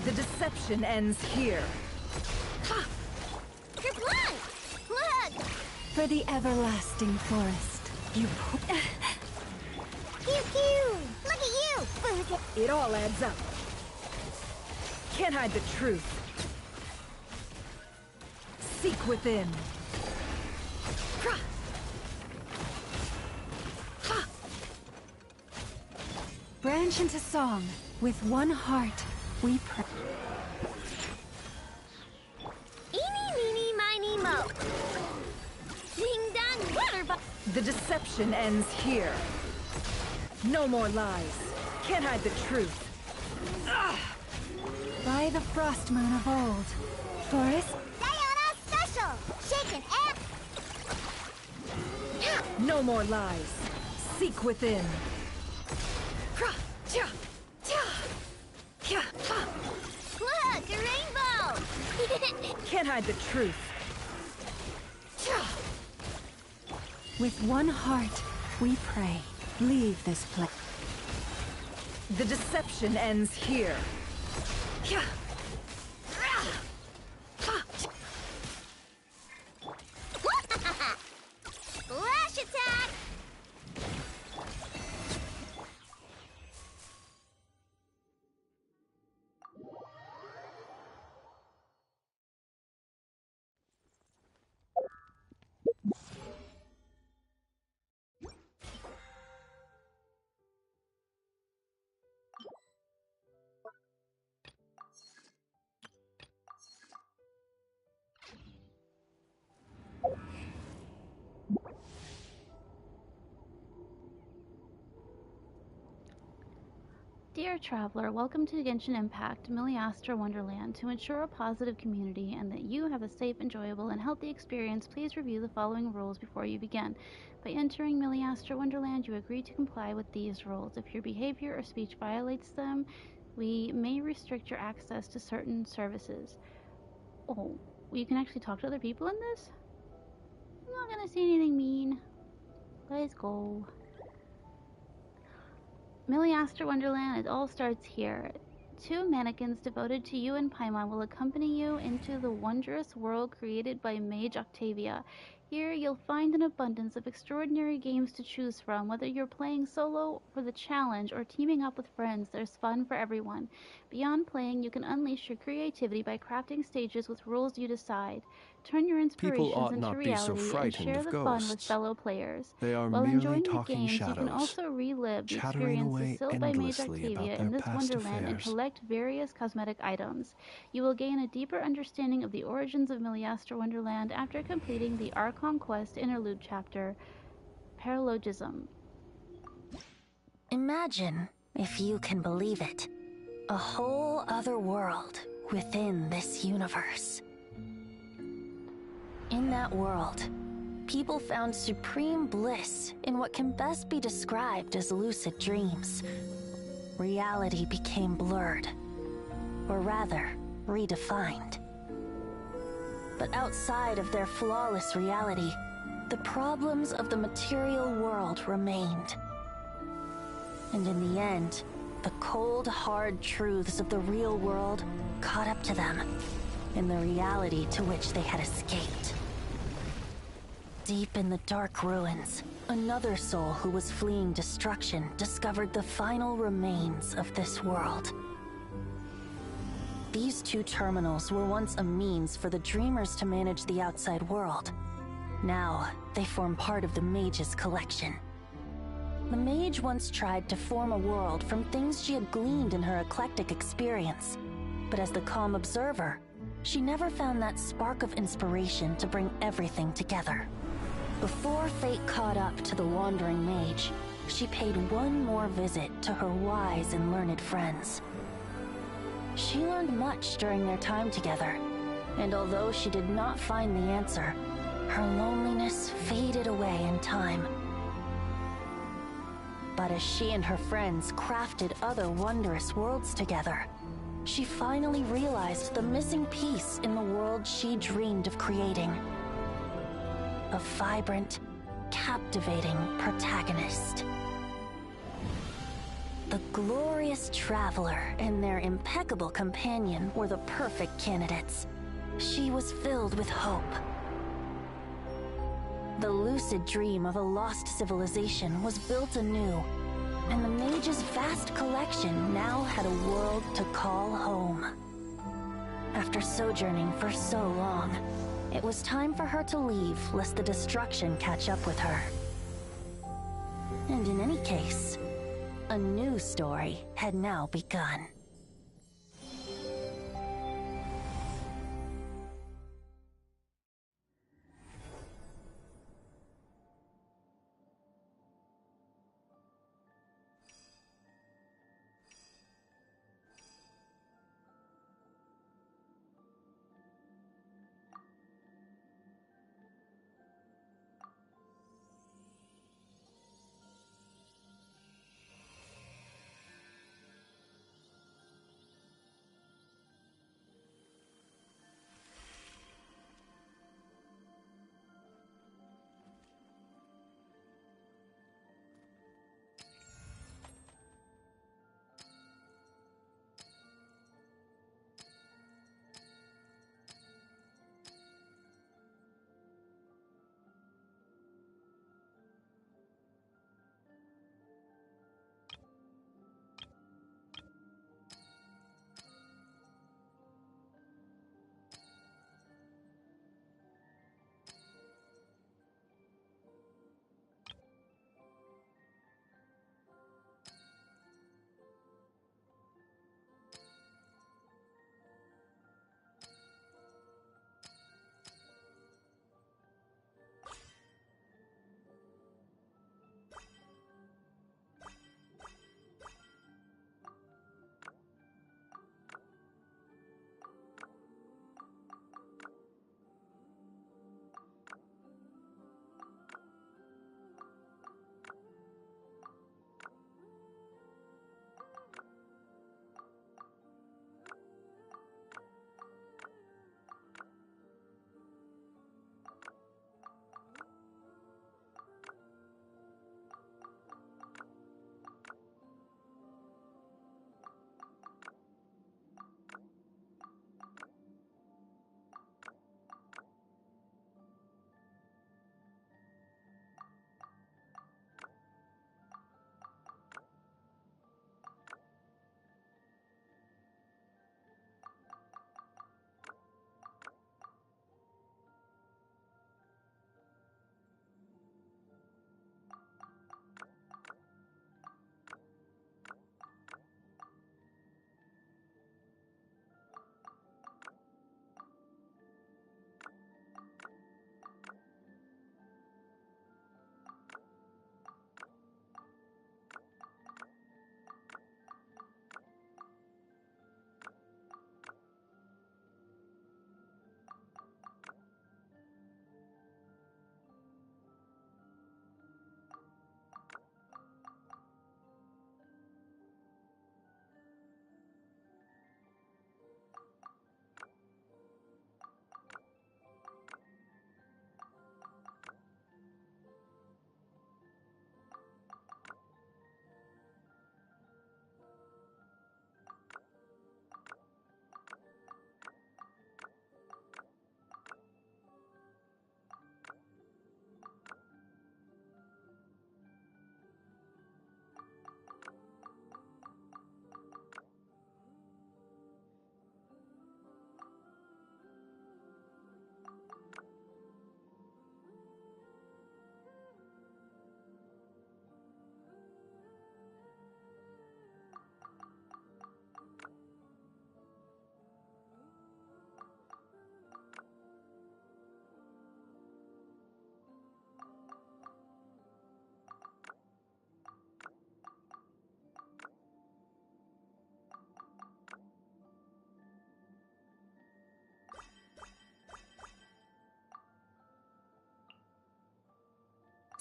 The deception ends here. Ha! You're blind! Look! For the everlasting forest, you Pew pew! Look at you! It all adds up. Can't hide the truth. Seek within. branch into song. With one heart, we pray. Eeny, meeny, miny, mo. Ding dong, water The deception ends here. No more lies. Can't hide the truth. By the frost moon of old, forest. Diana special! Shaken and... No more lies. Seek within. Look, a rainbow! Can't hide the truth. With one heart, we pray. Leave this place. The deception ends here. Flash attack! Dear Traveler, welcome to Genshin Impact, Miliastra Wonderland. To ensure a positive community and that you have a safe, enjoyable, and healthy experience, please review the following rules before you begin. By entering Miliastra Wonderland, you agree to comply with these rules. If your behavior or speech violates them, we may restrict your access to certain services. Oh, you can actually talk to other people in this? I'm not gonna say anything mean. Let's go. Miliastra Wonderland, it all starts here. 2 mannequins devoted to you and Paimon will accompany you into the wondrous world created by Mage Octavia. Here you'll find an abundance of extraordinary games to choose from. Whether you're playing solo for the challenge or teaming up with friends, there's fun for everyone. Beyond playing, you can unleash your creativity by crafting stages with rules you decide. Turn your inspirations into reality and share the fun with fellow players. They are While merely enjoying the talking games, shadows, you can also relive the chattering away experiences built by Mage endlessly Octavia about in their this past Wonderland and affairs. collect various cosmetic items. You will gain a deeper understanding of the origins of Miliastra Wonderland after completing the Archon Quest Interlude Chapter, Paralogism. Imagine, if you can believe it, a whole other world within this universe. In that world, people found supreme bliss in what can best be described as lucid dreams. Reality became blurred, or rather, redefined. But outside of their flawless reality, the problems of the material world remained. And in the end, the cold, hard truths of the real world caught up to them in the reality to which they had escaped. Deep in the dark ruins, another soul who was fleeing destruction discovered the final remains of this world. These 2 terminals were once a means for the dreamers to manage the outside world. Now, they form part of the Mage's collection. The Mage once tried to form a world from things she had gleaned in her eclectic experience. But as the calm observer, she never found that spark of inspiration to bring everything together. Before fate caught up to the wandering mage, she paid one more visit to her wise and learned friends. She learned much during their time together, and although she did not find the answer, her loneliness faded away in time. But as she and her friends crafted other wondrous worlds together, she finally realized the missing piece in the world she dreamed of creating. A vibrant, captivating protagonist. The glorious traveler and their impeccable companion were the perfect candidates. She was filled with hope. The lucid dream of a lost civilization was built anew, and the mage's vast collection now had a world to call home. After sojourning for so long, it was time for her to leave lest the destruction catch up with her. And in any case, a new story had now begun.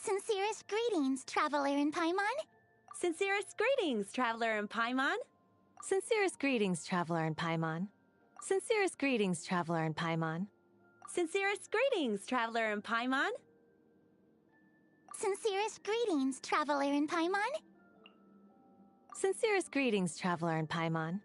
Sincerest greetings, traveler in Paimon. Sincerest greetings, traveler in Paimon. Sincerest greetings, traveler in Paimon. Sincerest greetings, traveler in Paimon. Sincerest greetings, traveler in Paimon. Sincerest greetings, traveler in Paimon. Sincerest greetings, traveler in Paimon.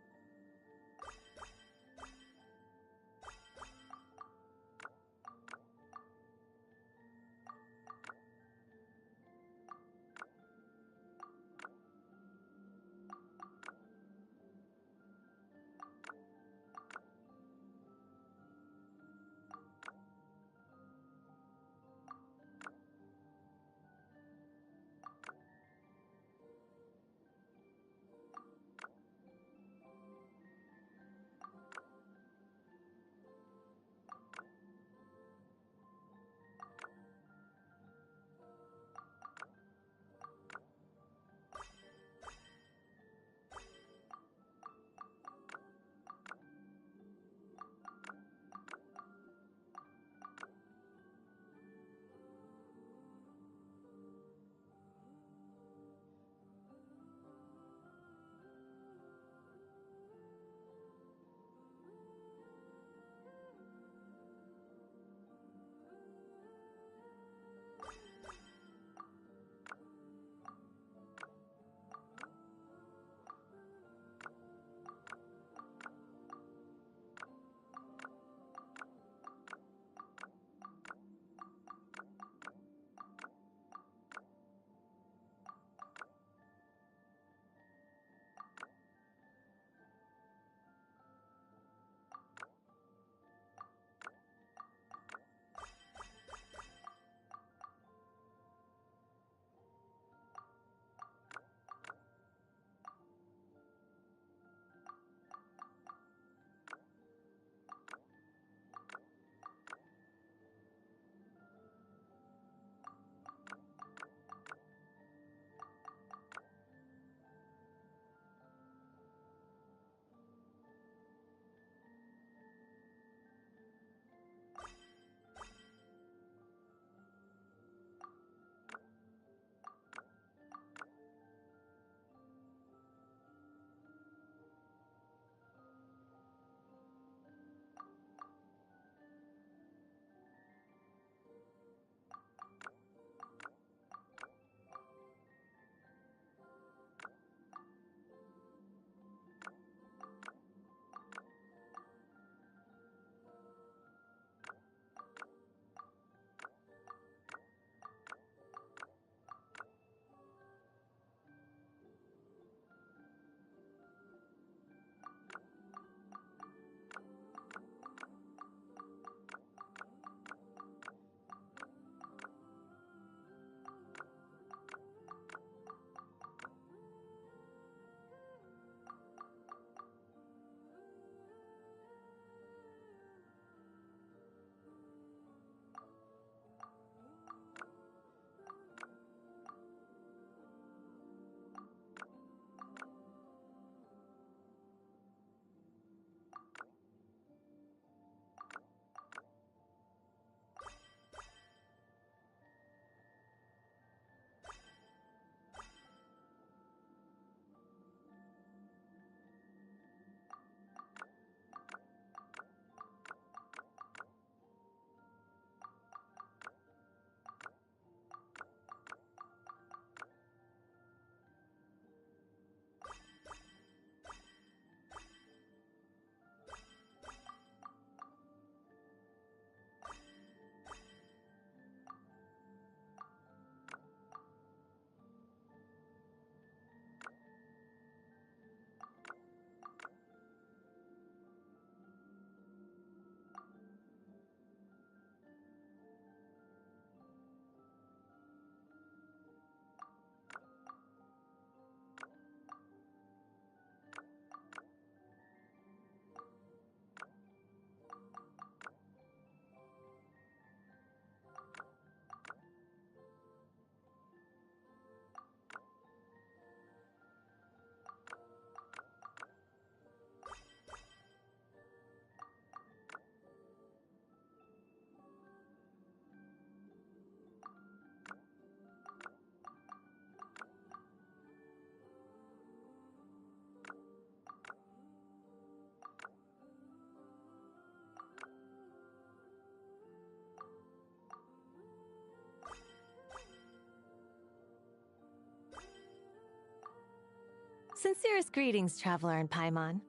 Sincerest greetings, Traveler in Paimon.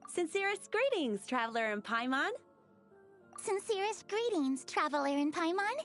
Sincerest greetings, Traveler in Paimon. Sincerest greetings, traveler in Paimon.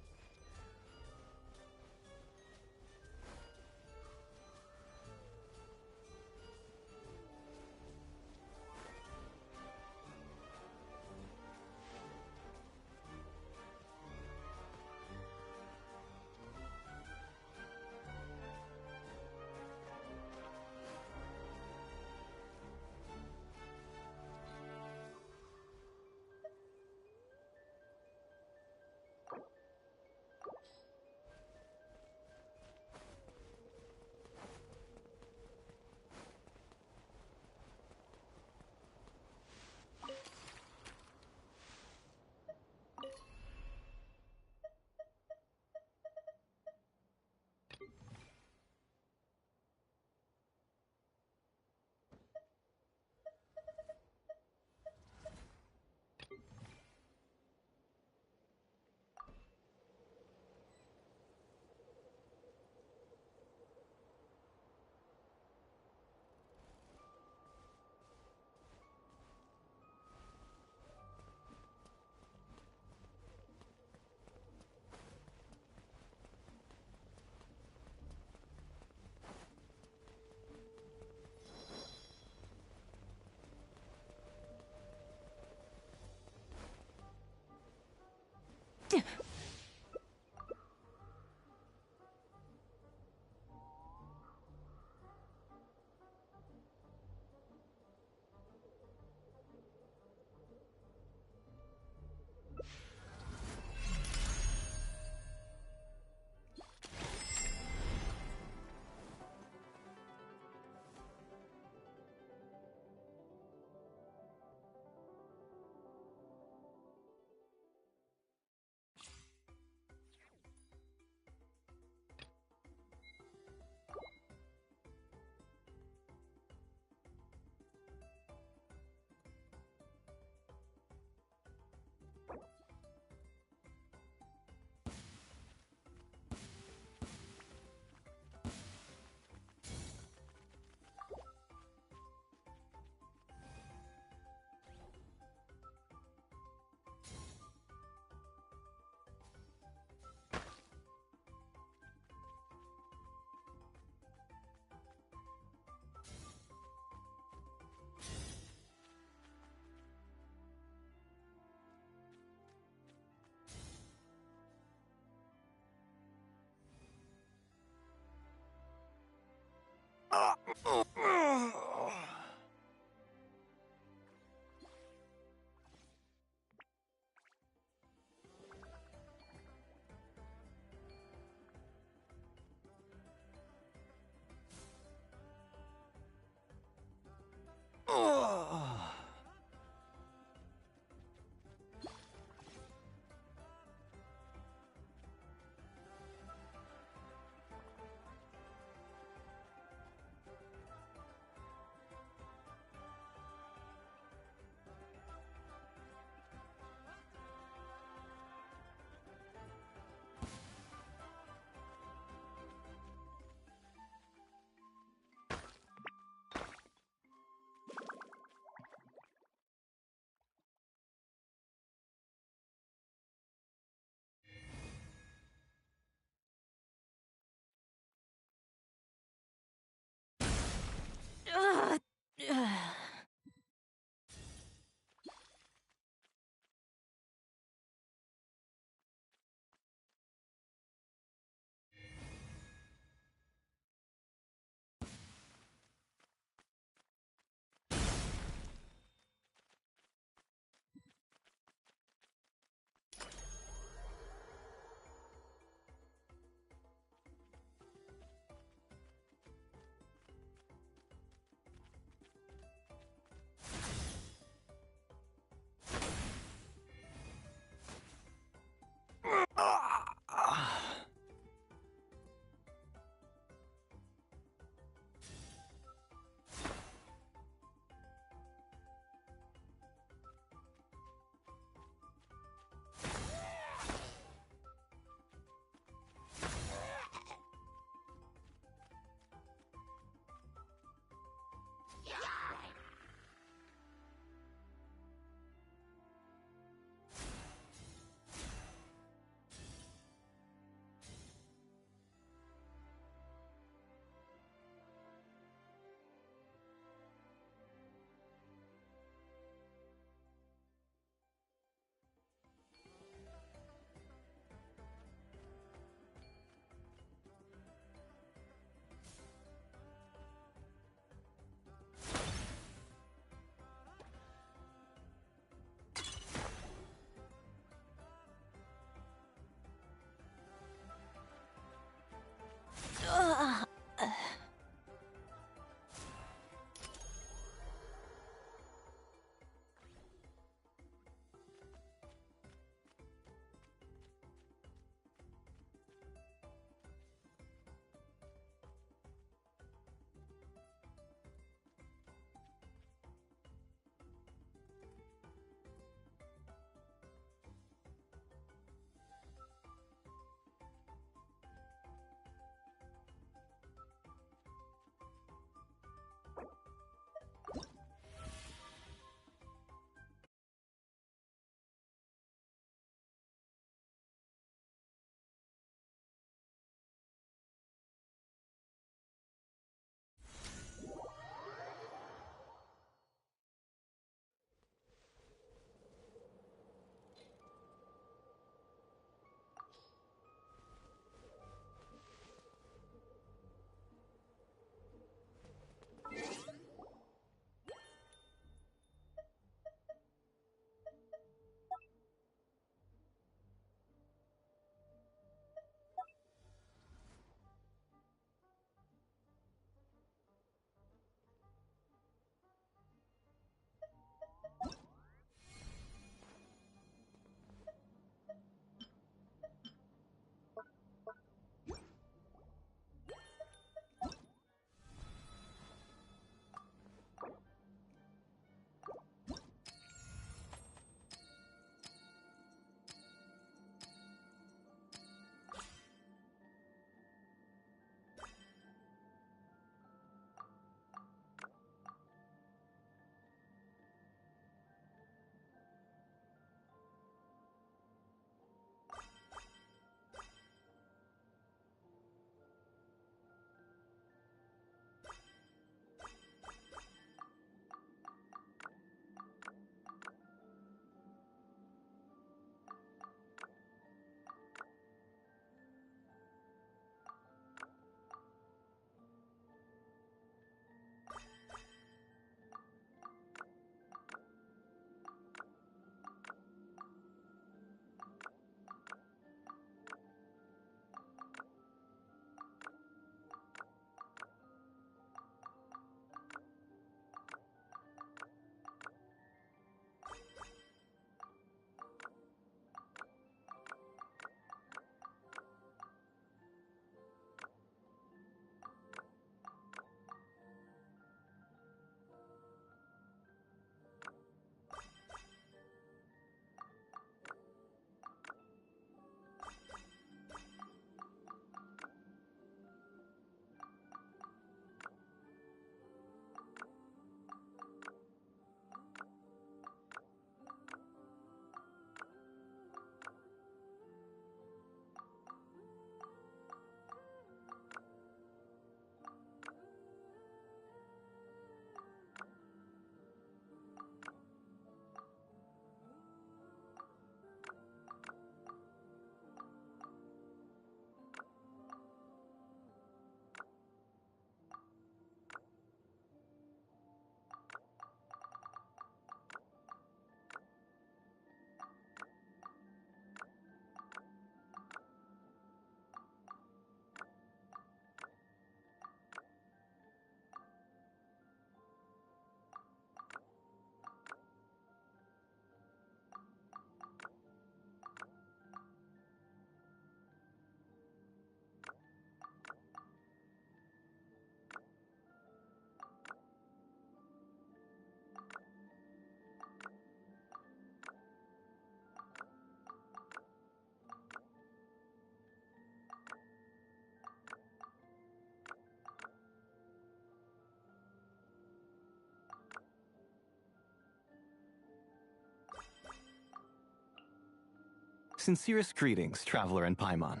Sincerest greetings, traveler in Paimon.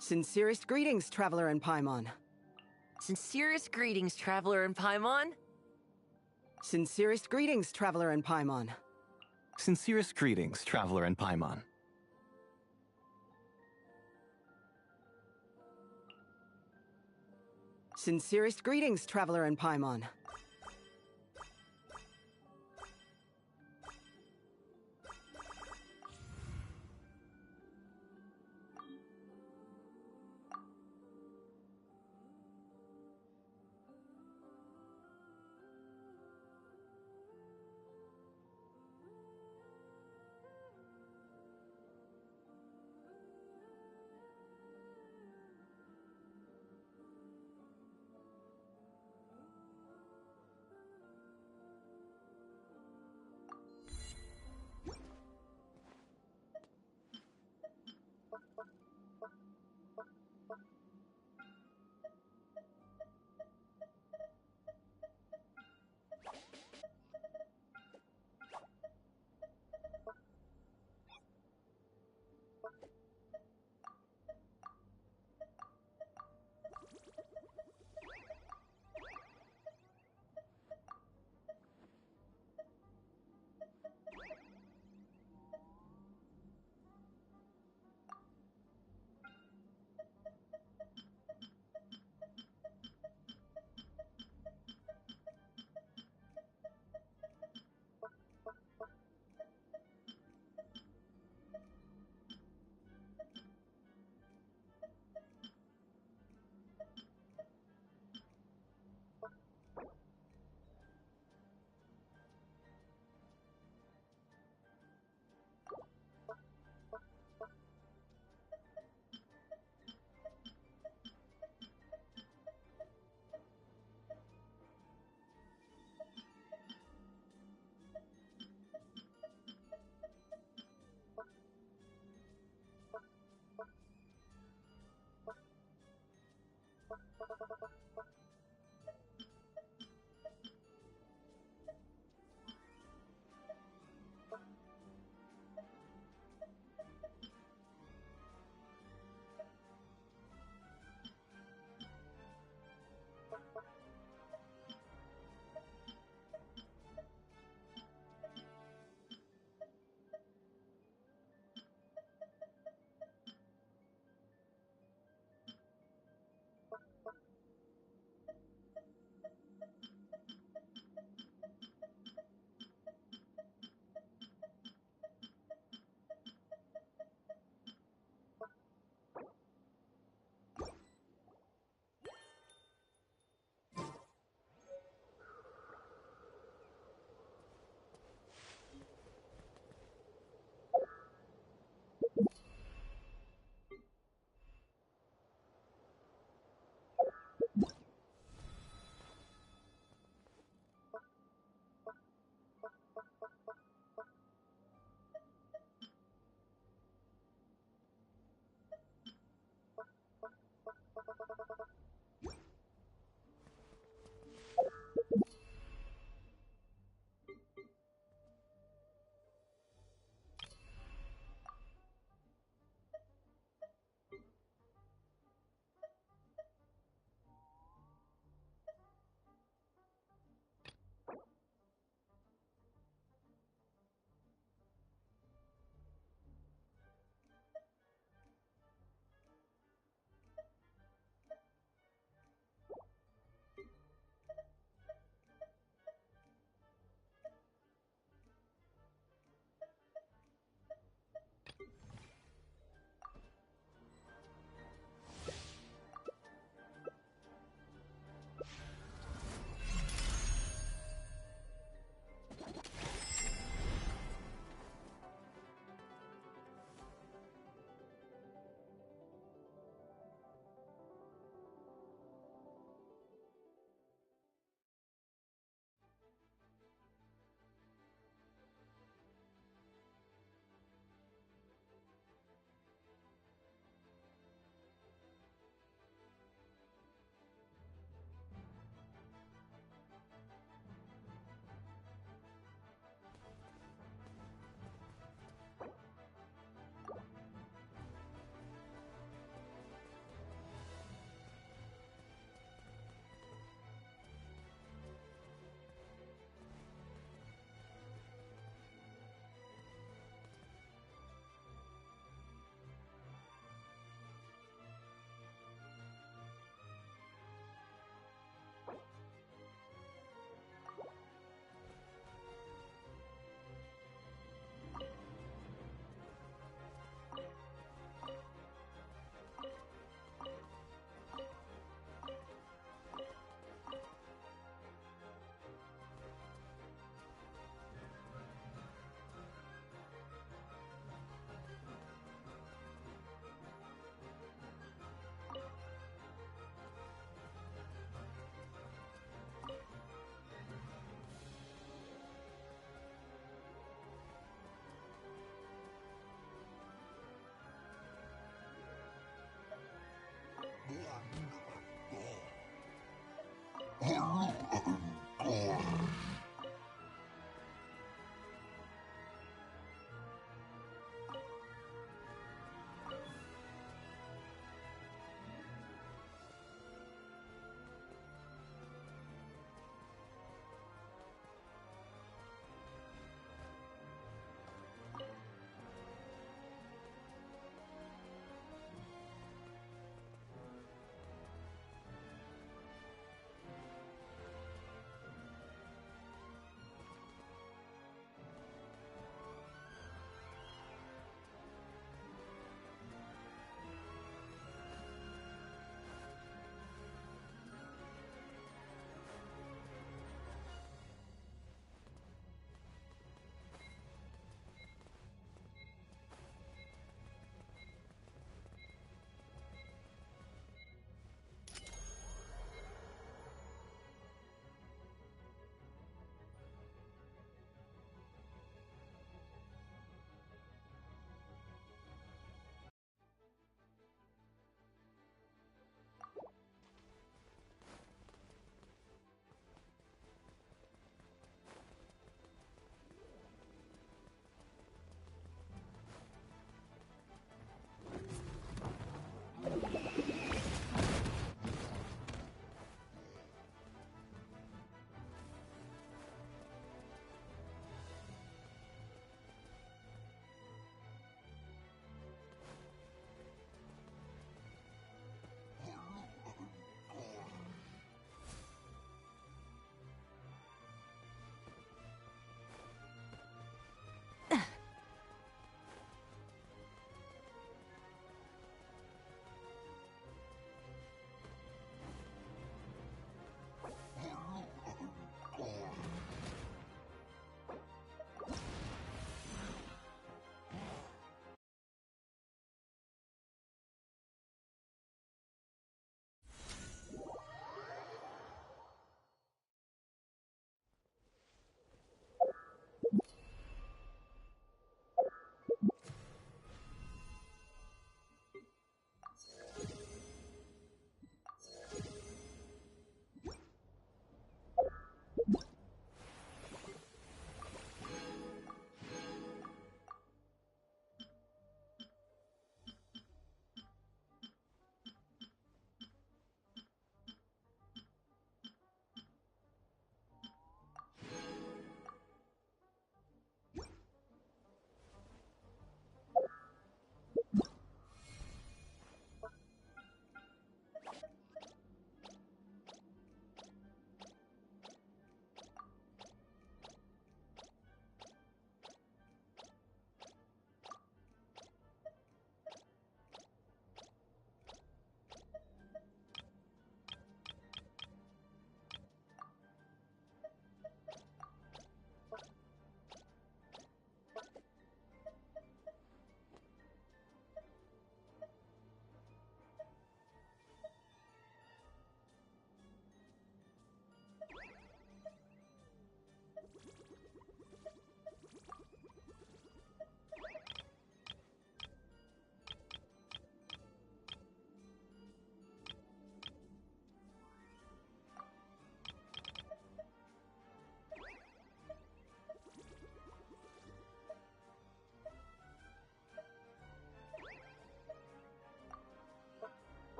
Sincerest greetings, traveler in Paimon. Sincerest greetings, traveler in Paimon. Sincerest greetings, traveler in Paimon. Sincerest greetings, traveler in Paimon. Sincerest greetings, traveler in Paimon.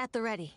At the ready.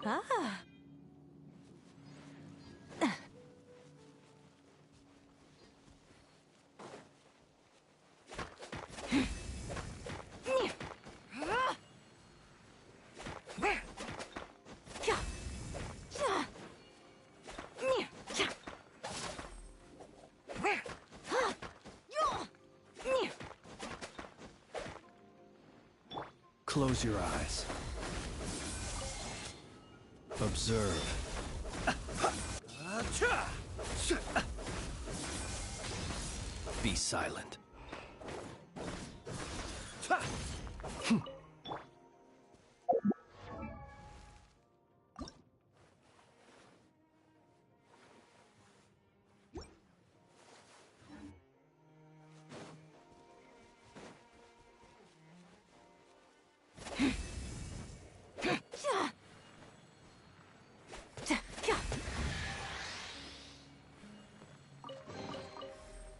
Ah. Close your eyes. Observe. Be silent.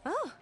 Oh.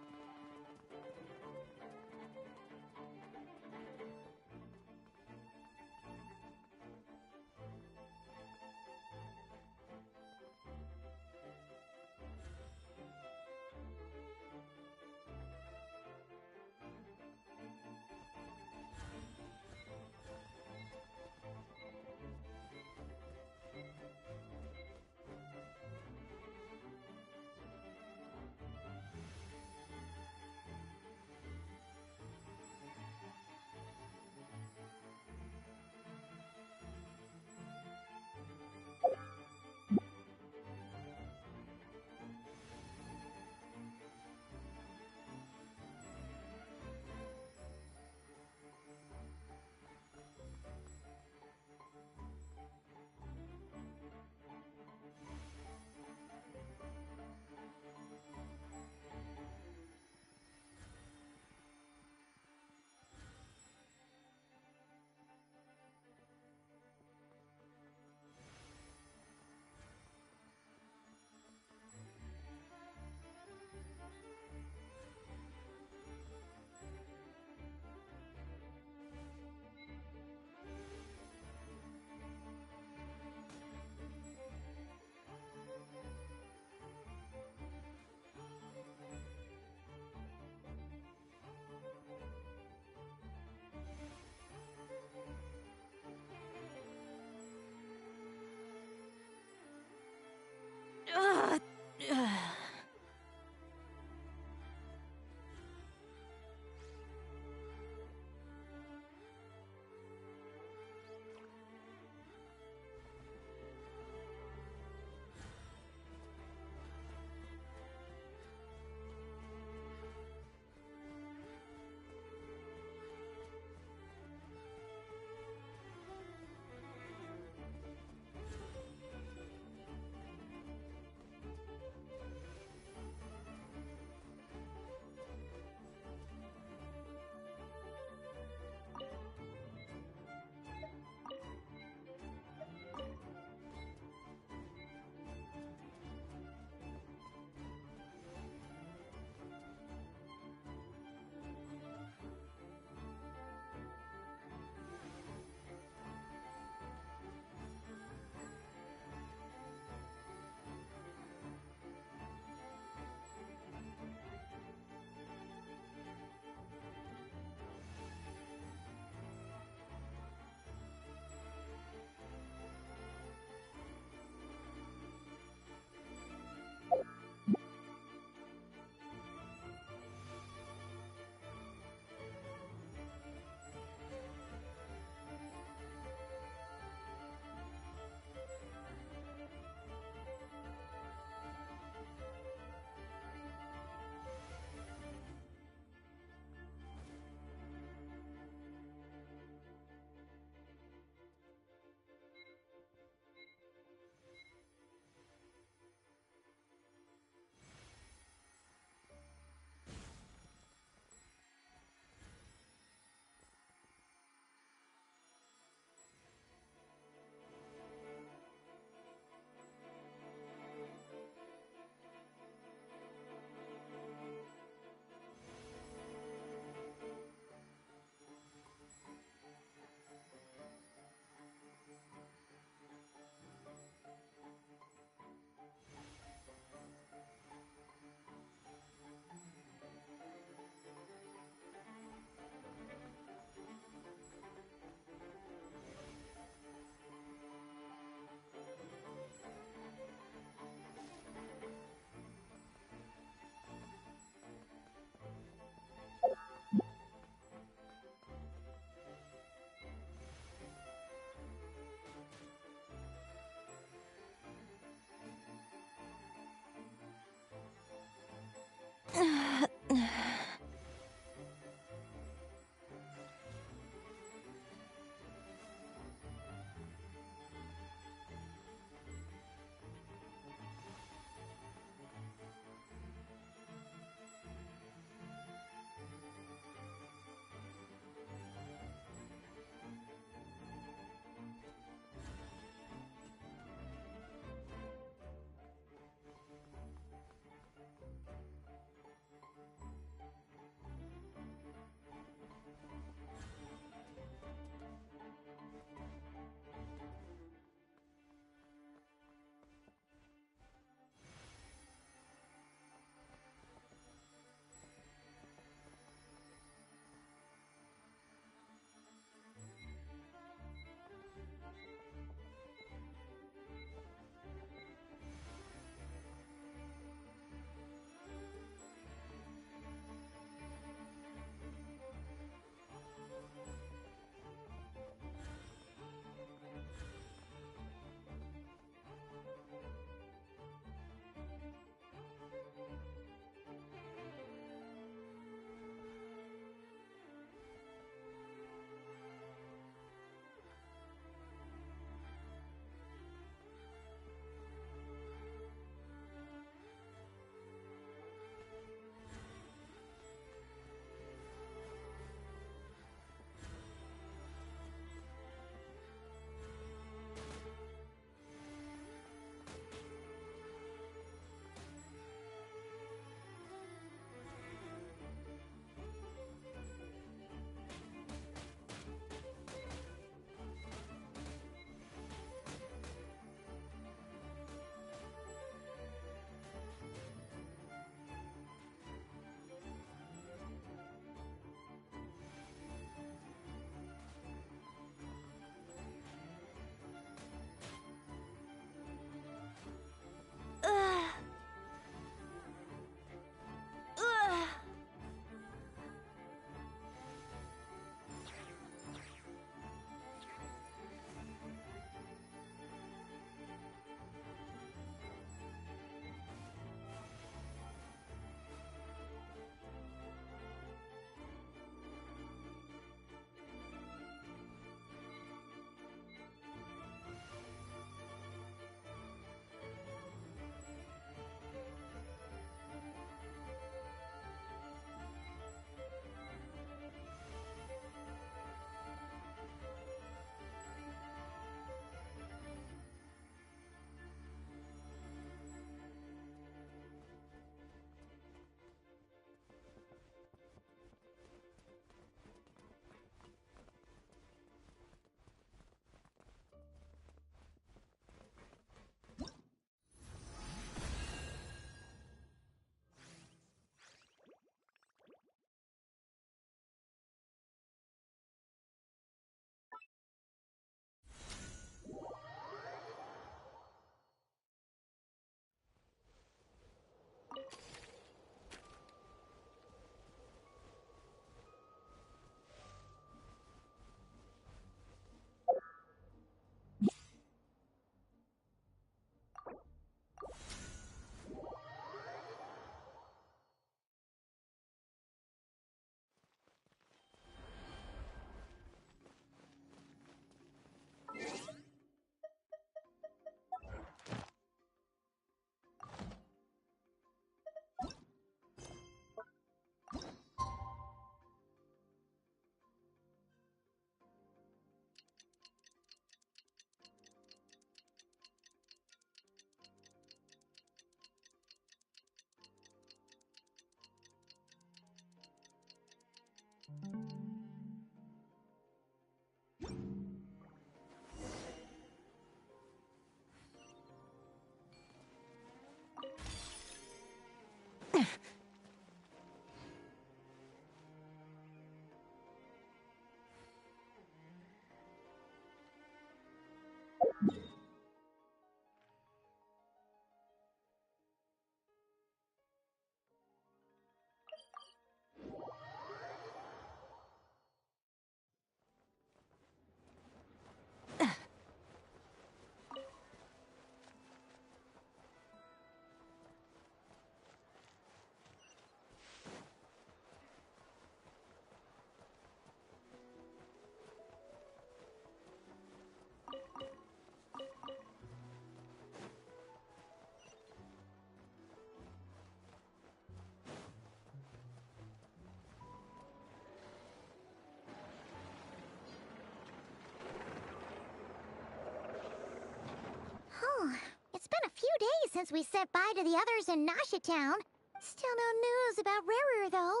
It's been a few days since we said bye to the others in Nasha Town. Still no news about Rarer, though.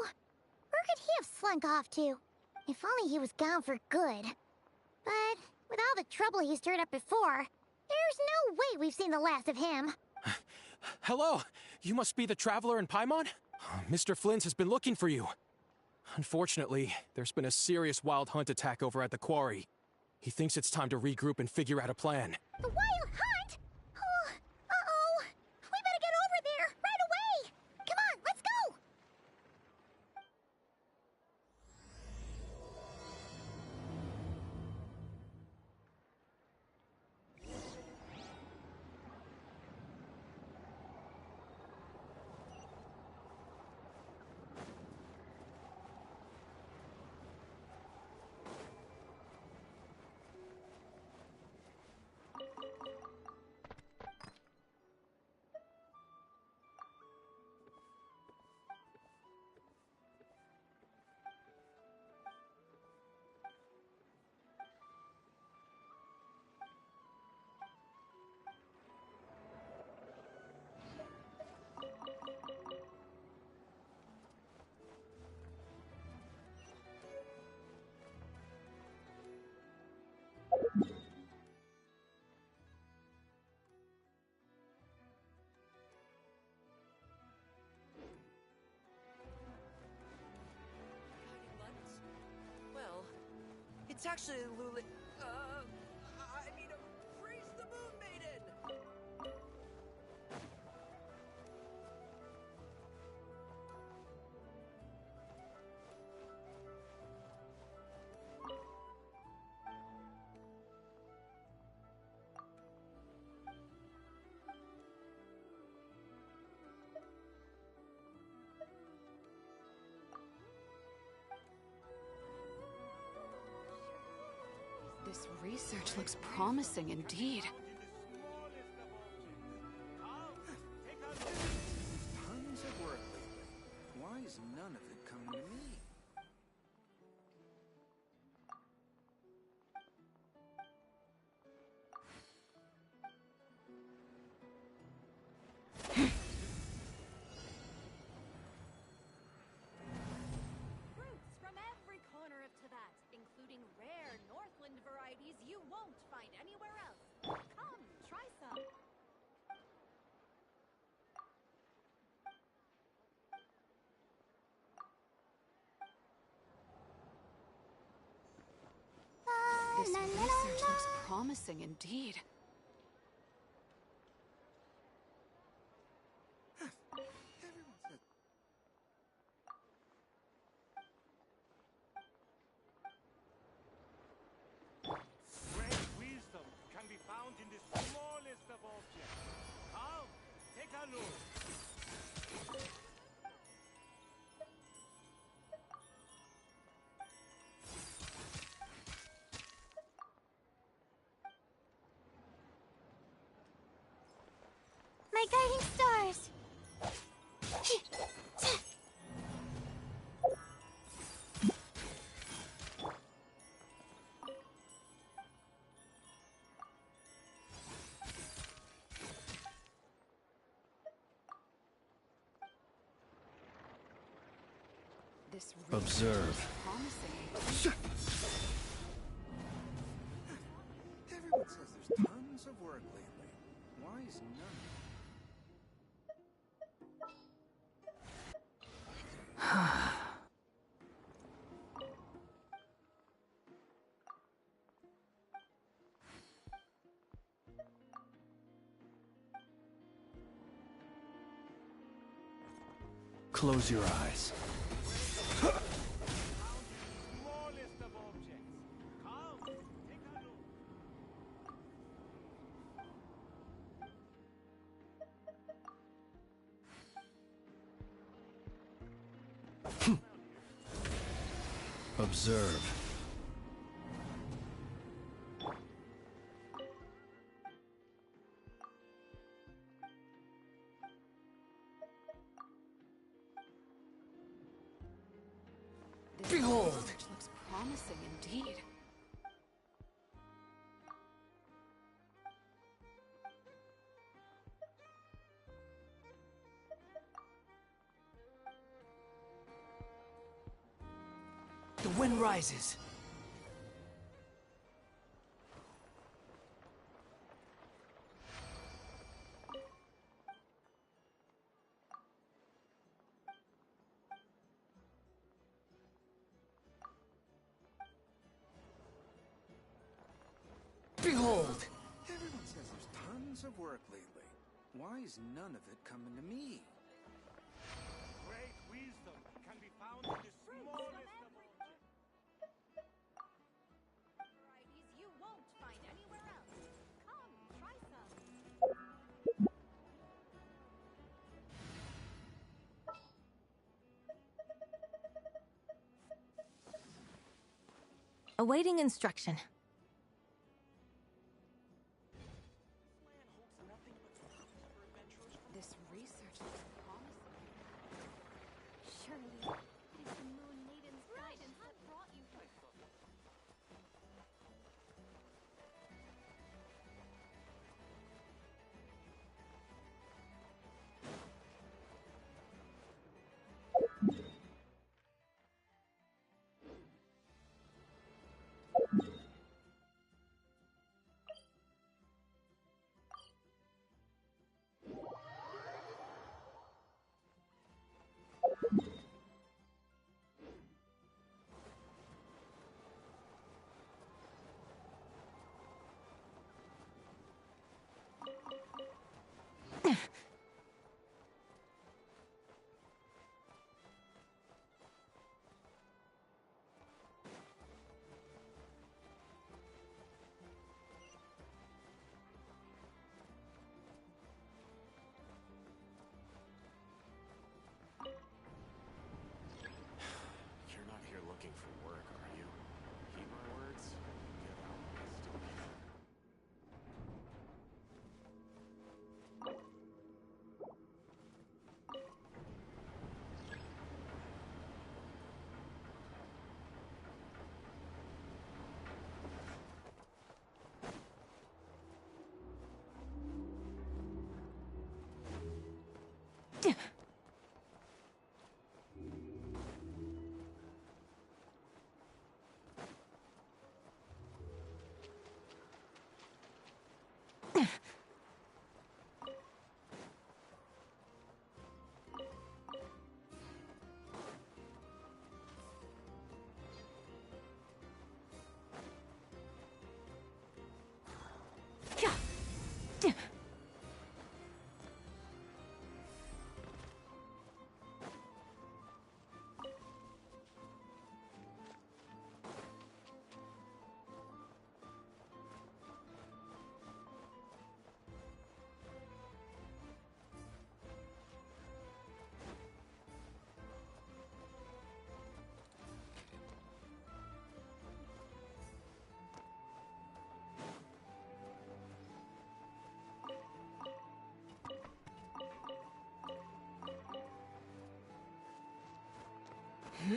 Where could he have slunk off to? If only he was gone for good. But with all the trouble he stirred up before, there's no way we've seen the last of him. Hello! You must be the traveler in Paimon? Mr. Flynn's has been looking for you. Unfortunately, there's been a serious wild hunt attack over at the quarry. He thinks it's time to regroup and figure out a plan. The wild hunt? Oh, uh-oh. We better get over there, right away! Come on, let's go! Well, it's actually Luli. I mean, praise the Moon Maiden! This research looks promising indeed. Tons of work lately. Why is none of it coming to me? Fruits from every corner of Tibet, including rare Northland varieties you won't find anywhere else. Come, try some. This research looks promising indeed. Great wisdom can be found in the smallest of objects. Come, take a look. My guiding stars! This Observe. looks promising. Everyone says there's tons of work lately. Why is none of it? Close your eyes. Smallest of objects. Come, take a look. Observe. This Behold! research looks promising indeed. The wind rises. Behold! Everyone says there's tons of work lately. Why is none of it coming to me? Great wisdom can be found in the smallest of objects. Varieties you won't find anywhere else. Come, try some. Awaiting instruction. This research looks promising. Surely, it is the Moon Maiden's guidance that brought you here. You're not here looking for work, are you? Heed my words? Get out west of here. Yes,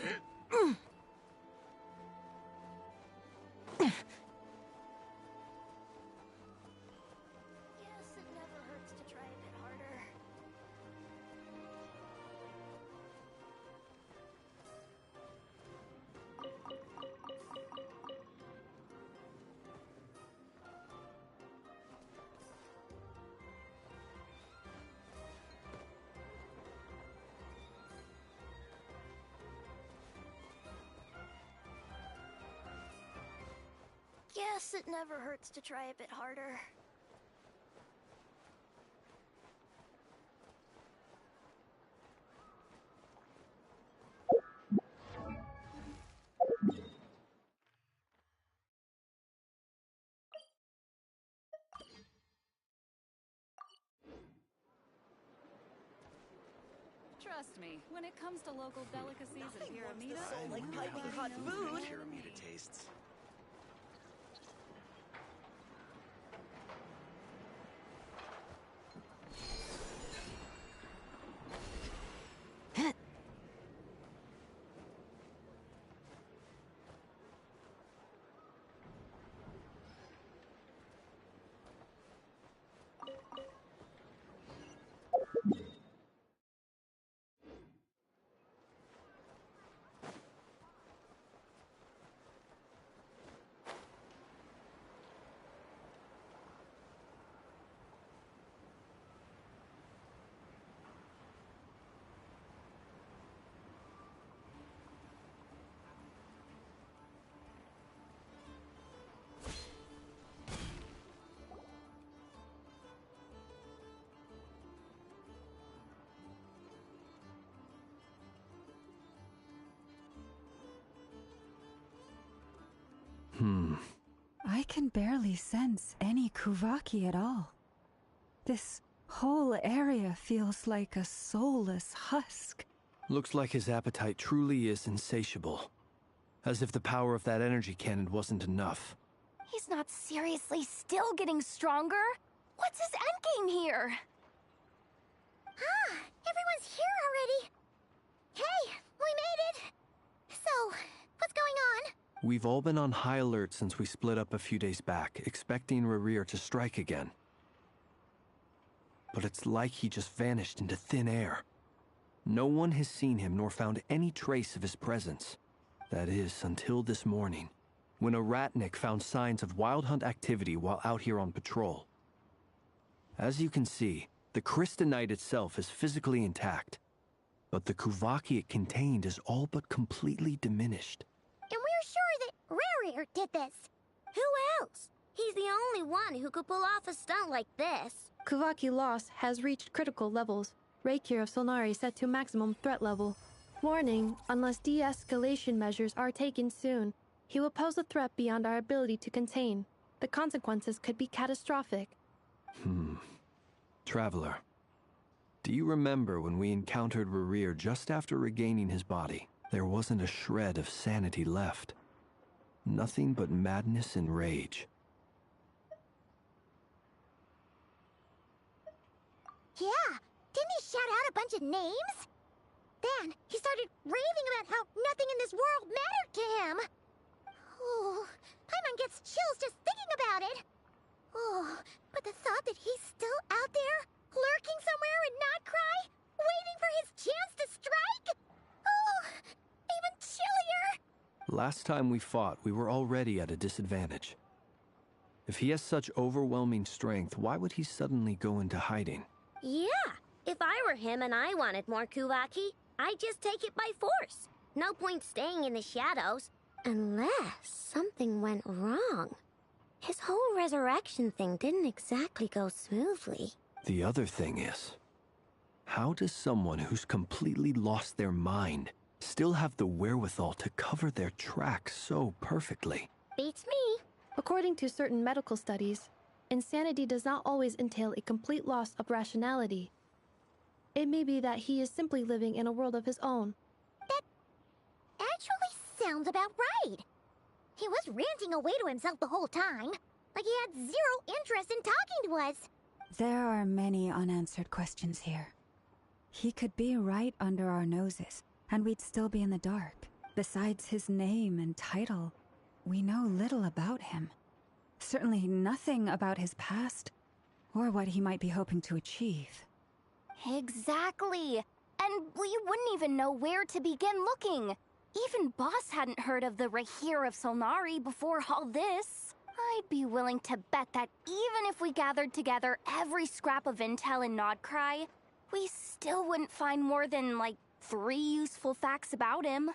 it never hurts to try a bit harder. Guess it never hurts to try a bit harder. Trust me, when it comes to local delicacies and Pyramida, like piping hot food. Pyramida tastes. I can barely sense any Kuvaki at all. This whole area feels like a soulless husk. Looks like his appetite truly is insatiable. As if the power of that energy cannon wasn't enough. He's not seriously still getting stronger? What's his endgame here? Ah, everyone's here already. Hey, we made it! So, what's going on? We've all been on high alert since we split up a few days back, expecting Rerir to strike again. But it's like he just vanished into thin air. No one has seen him nor found any trace of his presence. That is, until this morning, when a ratnik found signs of wild hunt activity while out here on patrol. As you can see, the Crystonite itself is physically intact, but the Kuvaki it contained is all but completely diminished. And we're sure that Rerir did this. Who else? He's the only one who could pull off a stunt like this. Kuvaki loss has reached critical levels. Reikir of Solnari set to maximum threat level. Warning, unless de-escalation measures are taken soon, he will pose a threat beyond our ability to contain. The consequences could be catastrophic. Traveler, do you remember when we encountered Rerir just after regaining his body? There wasn't a shred of sanity left. Nothing but madness and rage. Yeah, didn't he shout out a bunch of names? Then he started raving about how nothing in this world mattered to him. Oh, Paimon gets chills just thinking about it. Oh, but the thought that he's still out there, lurking somewhere in Notcry, waiting for his chance to strike? Oh, even chillier. Last time we fought, we were already at a disadvantage. If he has such overwhelming strength, why would he suddenly go into hiding? Yeah, if I were him and I wanted more Kuvaki, I'd just take it by force. No point staying in the shadows. Unless something went wrong. His whole resurrection thing didn't exactly go smoothly. The other thing is, how does someone who's completely lost their mind still have the wherewithal to cover their tracks so perfectly? Beats me. According to certain medical studies, insanity does not always entail a complete loss of rationality. It may be that he is simply living in a world of his own. That actually sounds about right. He was ranting away to himself the whole time, like he had zero interest in talking to us. There are many unanswered questions here. He could be right under our noses, and we'd still be in the dark. Besides his name and title, we know little about him. Certainly nothing about his past, or what he might be hoping to achieve. Exactly. And we wouldn't even know where to begin looking. Even Boss hadn't heard of the Reikir of Solnari before all this. I'd be willing to bet that even if we gathered together every scrap of intel in Nodcry, we still wouldn't find more than, like, 3 useful facts about him.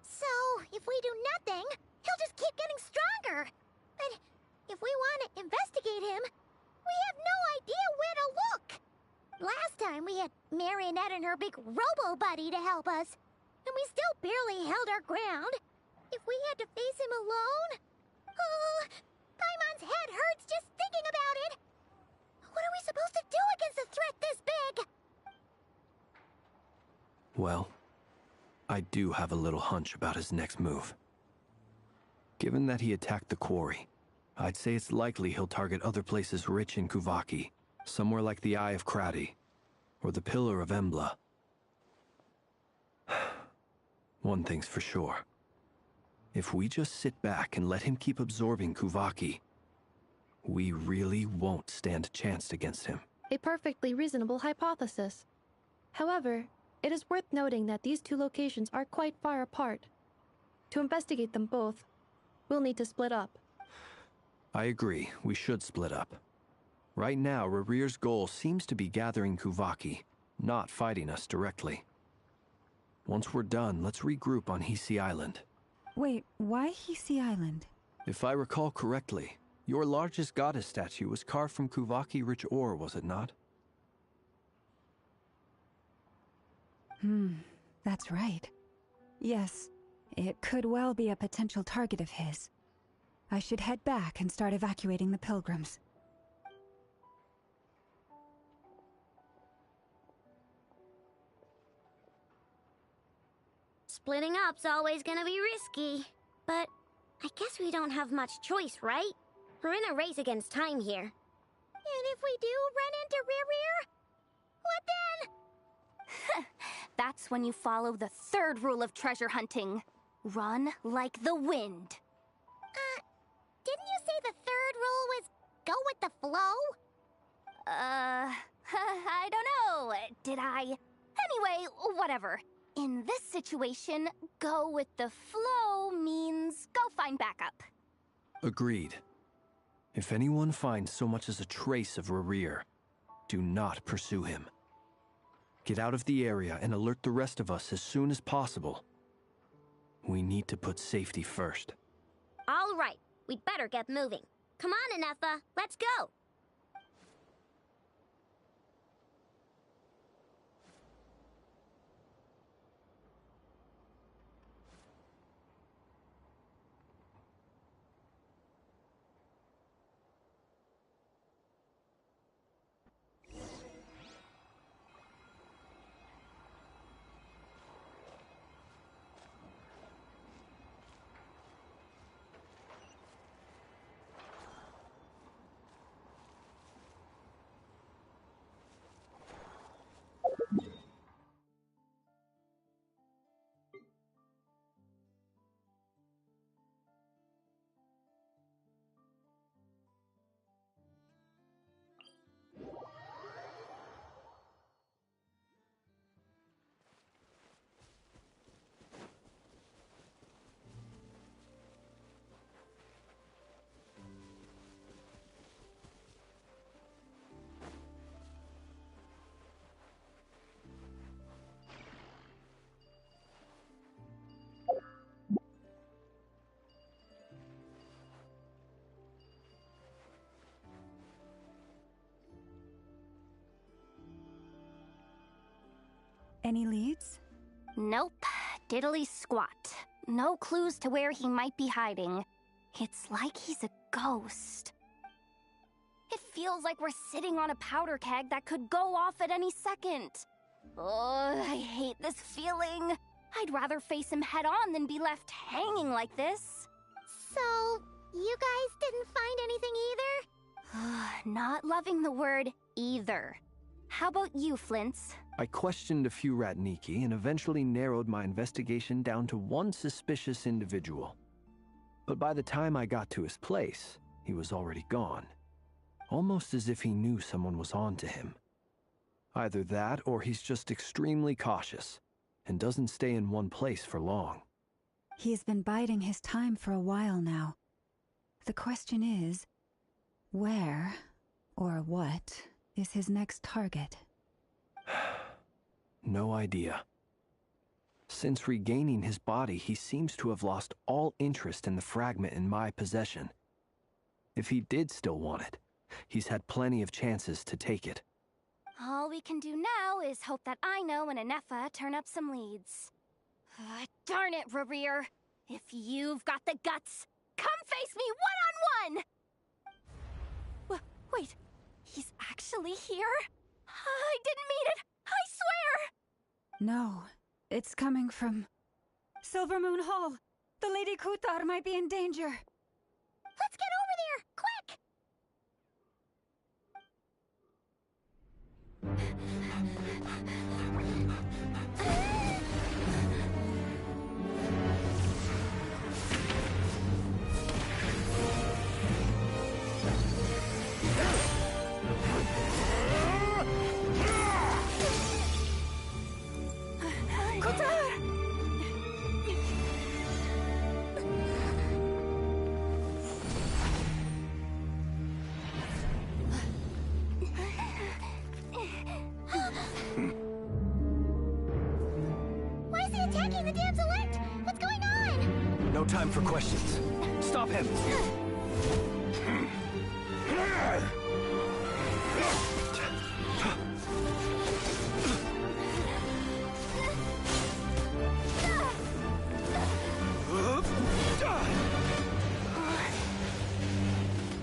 So, if we do nothing, he'll just keep getting stronger. But if we want to investigate him, we have no idea where to look. Last time we had Marionette and her big robo-buddy to help us, and we still barely held our ground. If we had to face him alone... Oh, Paimon's head hurts just thinking about it. What are we supposed to do against a threat this big? Well, I do have a little hunch about his next move. Given that he attacked the quarry, I'd say it's likely he'll target other places rich in Kuvaki, somewhere like the Eye of Krati, or the Pillar of Embla. One thing's for sure. If we just sit back and let him keep absorbing Kuvaki, we really won't stand a chance against him. A perfectly reasonable hypothesis. However, it is worth noting that these two locations are quite far apart. To investigate them both, we'll need to split up. I agree, we should split up. Right now, Rarir's goal seems to be gathering Kuvaki, not fighting us directly. Once we're done, let's regroup on Hisi Island. Wait, why Hisi Island? If I recall correctly, your largest goddess statue was carved from Kuvaki-rich ore, was it not? That's right. Yes, it could well be a potential target of his. I should head back and start evacuating the pilgrims. Splitting up's always gonna be risky. But I guess we don't have much choice, right? We're in a race against time here. And if we do run into Rarir, what then? That's when you follow the third rule of treasure hunting. Run like the wind. Didn't you say the third rule was go with the flow? I don't know. Did I? Anyway, whatever. In this situation, go with the flow means go find backup. Agreed. If anyone finds so much as a trace of Rarir, do not pursue him. Get out of the area and alert the rest of us as soon as possible. We need to put safety first. All right, we'd better get moving. Come on, Anefa, let's go! Any leads? Nope. Diddly squat. No clues to where he might be hiding. It's like he's a ghost. It feels like we're sitting on a powder keg that could go off at any second. Oh, I hate this feeling. I'd rather face him head on than be left hanging like this. So, you guys didn't find anything either? Not loving the word either. How about you, Flints? I questioned a few Ratniki and eventually narrowed my investigation down to one suspicious individual. But by the time I got to his place, he was already gone. Almost as if he knew someone was on to him. Either that or he's just extremely cautious and doesn't stay in one place for long. He's been biding his time for a while now. The question is, where or what is his next target? No idea. Since regaining his body, he seems to have lost all interest in the fragment in my possession. If he did still want it, he's had plenty of chances to take it. All we can do now is hope that Ino and Anefa turn up some leads. Darn it, Rereer. If you've got the guts, come face me one-on-one! Wait, he's actually here? I didn't mean it, I swear! No, it's coming from Silver Moon Hall. The Lady Kutar might be in danger. Let's get over there, quick! Why is he attacking the damsel elect? What's going on? No time for questions. Stop him!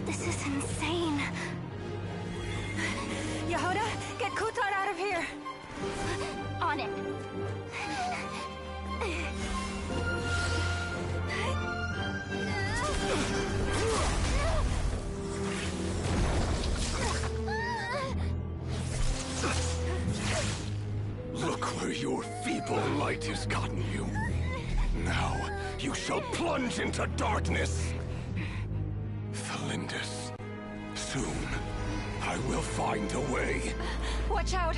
This is insane. Yehuda, get Kutar out of here! On it. Look where your feeble light has gotten you. Now, you shall plunge into darkness. Felindus, soon, I will find a way. Watch out!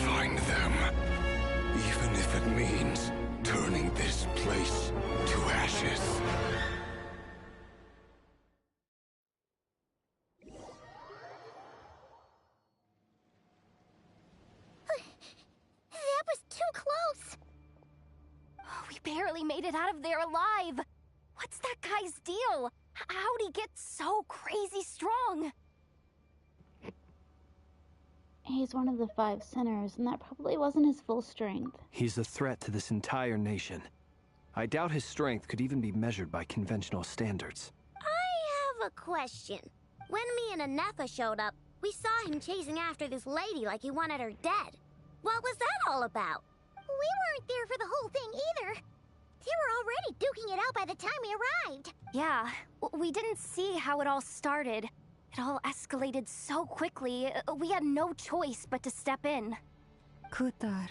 Find them. Even if it means turning this place to ashes. That was too close! We barely made it out of there alive. What's that guy's deal? How'd he get so crazy strong? He's one of the 5 sinners, and that probably wasn't his full strength. He's a threat to this entire nation. I doubt his strength could even be measured by conventional standards. I have a question. When me and Anefa showed up, we saw him chasing after this lady like he wanted her dead. What was that all about? We weren't there for the whole thing either. They were already duking it out by the time we arrived. Yeah, we didn't see how it all started. It all escalated so quickly, we had no choice but to step in. Kutar,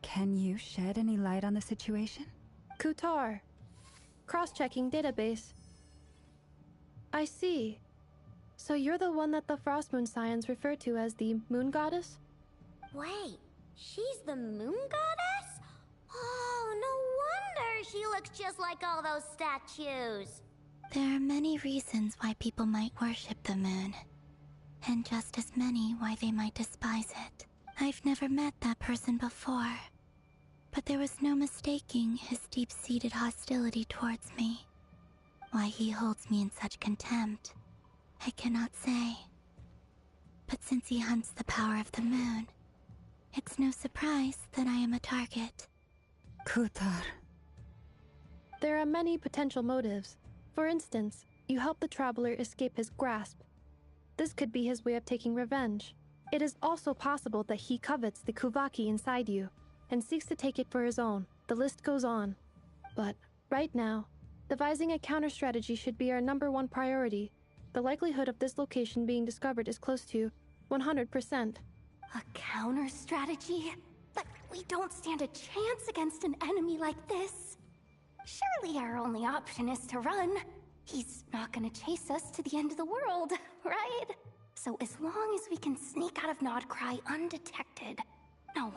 can you shed any light on the situation? Kutar. Cross-checking database. I see. So you're the one that the Frost Moon Scions refer to as the Moon Goddess? Wait, she's the moon goddess? Oh, no wonder she looks just like all those statues. There are many reasons why people might worship the moon, and just as many why they might despise it. I've never met that person before, but there was no mistaking his deep-seated hostility towards me. Why he holds me in such contempt, I cannot say. But since he hunts the power of the moon, It's no surprise that I am a target. Kutar. There are many potential motives. For instance, you help the traveler escape his grasp. This could be his way of taking revenge. It is also possible that he covets the Kuvaki inside you and seeks to take it for his own. The list goes on. But right now, devising a counter-strategy should be our #1 priority. The likelihood of this location being discovered is close to 100%. A counter-strategy? But we don't stand a chance against an enemy like this. Surely our only option is to run. He's not gonna chase us to the end of the world, right? So as long as we can sneak out of Nodcry undetected... No,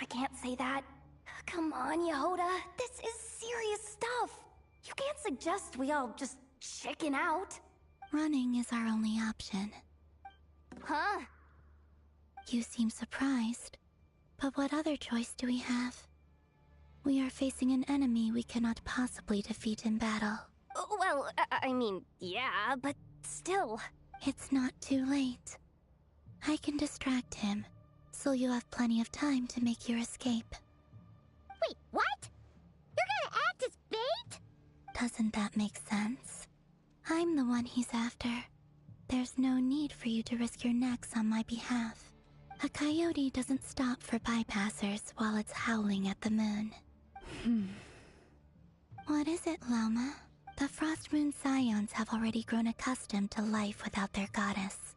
I can't say that. Come on, Yehoda. This is serious stuff. You can't suggest we all just chicken out. Running is our only option. Huh? You seem surprised. But what other choice do we have? We are facing an enemy we cannot possibly defeat in battle. Well, I mean, yeah, but still. It's not too late. I can distract him, so you'll have plenty of time to make your escape. Wait, what? You're gonna act as bait? Doesn't that make sense? I'm the one he's after. There's no need for you to risk your necks on my behalf. A coyote doesn't stop for bypassers while it's howling at the moon. What is it, Loma? The Frost Moon Scions have already grown accustomed to life without their goddess.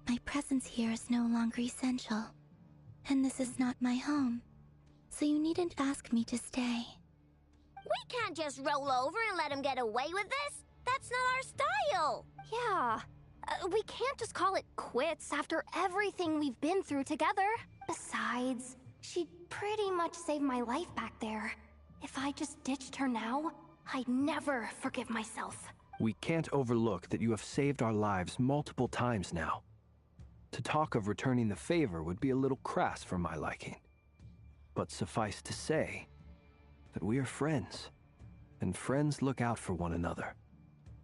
My presence here is no longer essential, and this is not my home, so you needn't ask me to stay. We can't just roll over and let him get away with this. That's not our style. Yeah. We can't just call it quits after everything we've been through together. Besides, she'd pretty much saved my life back there. If I just ditched her now, I'd never forgive myself. We can't overlook that you have saved our lives multiple times now. To talk of returning the favor would be a little crass for my liking. But suffice to say that we are friends, and friends look out for one another.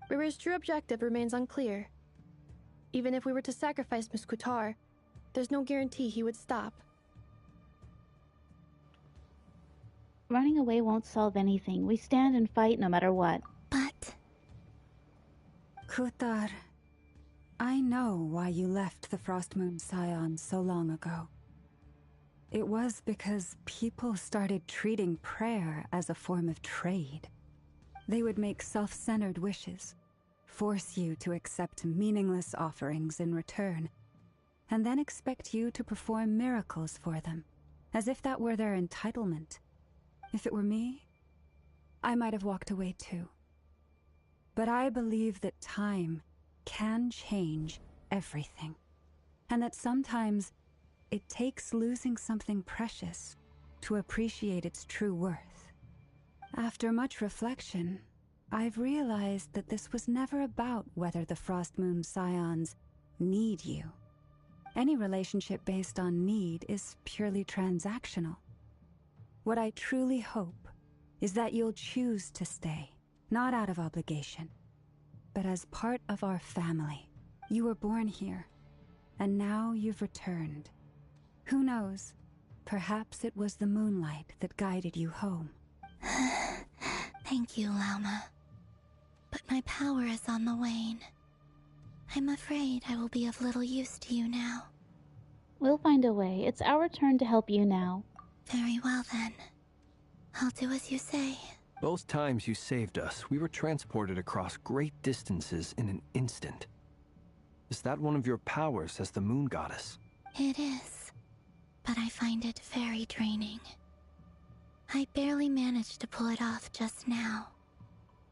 Rira's true objective remains unclear. Even if we were to sacrifice Miss Kutar, there's no guarantee he would stop. Running away won't solve anything. We stand and fight no matter what. But... Kutar, I know why you left the Frost Moon Scions so long ago. It was because people started treating prayer as a form of trade. They would make self-centered wishes, force you to accept meaningless offerings in return, and then expect you to perform miracles for them, as if that were their entitlement. If it were me, I might have walked away too. But I believe that time can change everything, and that sometimes it takes losing something precious to appreciate its true worth. After much reflection, I've realized that this was never about whether the Frost Moon Scions need you. Any relationship based on need is purely transactional. What I truly hope is that you'll choose to stay, not out of obligation, but as part of our family. You were born here, and now you've returned. Who knows? Perhaps it was the moonlight that guided you home. Thank you, Lauma. But my power is on the wane. I'm afraid I will be of little use to you now. We'll find a way. It's our turn to help you now. Very well, then. I'll do as you say. Both times you saved us, we were transported across great distances in an instant. Is that one of your powers as the Moon Goddess? It is, but I find it very draining. I barely managed to pull it off just now,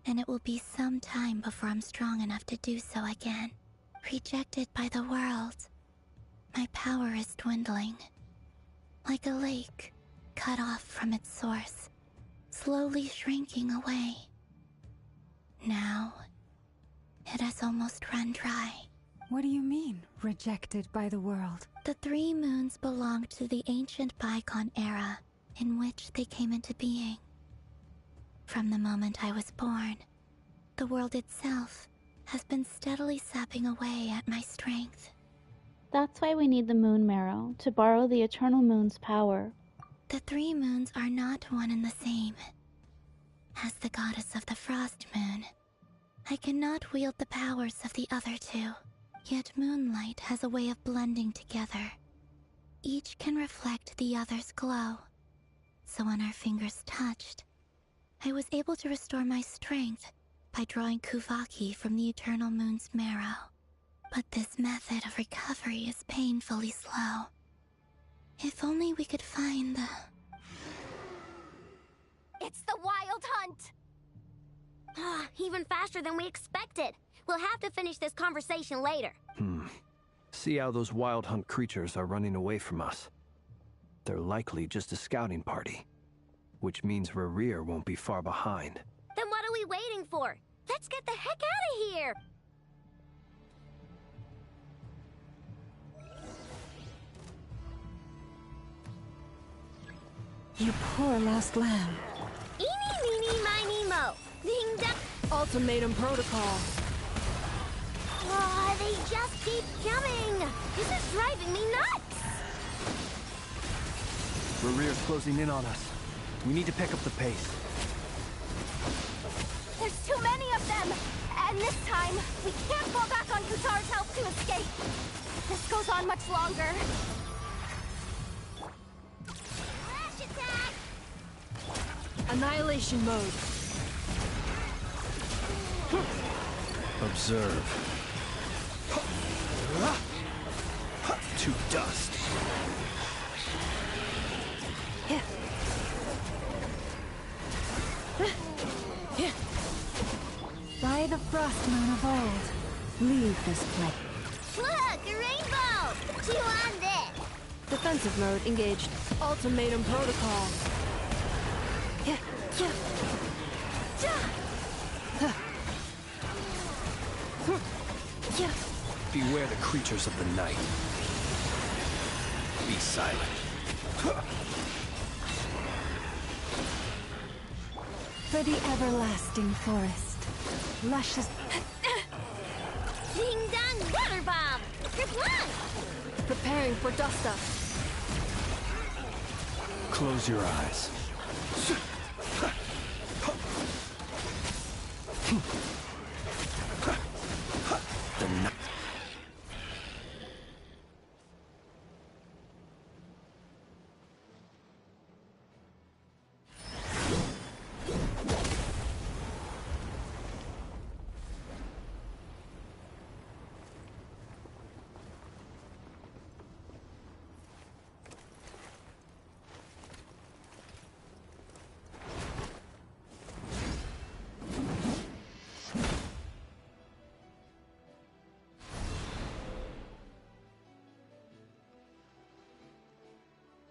and it will be some time before I'm strong enough to do so again. Rejected by the world, my power is dwindling. Like a lake, cut off from its source, slowly shrinking away. Now, it has almost run dry. What do you mean, rejected by the world? The 3 moons belonged to the ancient bygone era in which they came into being. From the moment I was born, the world itself has been steadily sapping away at my strength. That's why we need the moon marrow, to borrow the eternal moon's power. The 3 moons are not one and the same. As the goddess of the frost moon, I cannot wield the powers of the other 2. Yet moonlight has a way of blending together. Each can reflect the other's glow. So when our fingers touched, I was able to restore my strength by drawing Kuvaki from the eternal moon's marrow. But this method of recovery is painfully slow. If only we could find the... It's the Wild Hunt! Even faster than we expected. We'll have to finish this conversation later. See how those Wild Hunt creatures are running away from us. They're likely just a scouting party, which means Rerir won't be far behind. Then what are we waiting for? Let's get the heck out of here! You poor lost lamb. Eeny, meeny, miny, mo. Ding, duck. Ultimatum protocol. Oh, they just keep coming. This is driving me nuts. Rerir's closing in on us. We need to pick up the pace. There's too many of them. And this time, we can't fall back on Kutar's help to escape. This goes on much longer. Flash attack! Annihilation mode. Observe. To dust. By the frost moon of old, leave this place. Look, a rainbow! Chew on this! Defensive mode engaged. Ultimatum protocol. Beware the creatures of the night. Be silent. For the everlasting forest, luscious... Ding dong, water bomb! Reply! Preparing for dust up. Close your eyes. The night.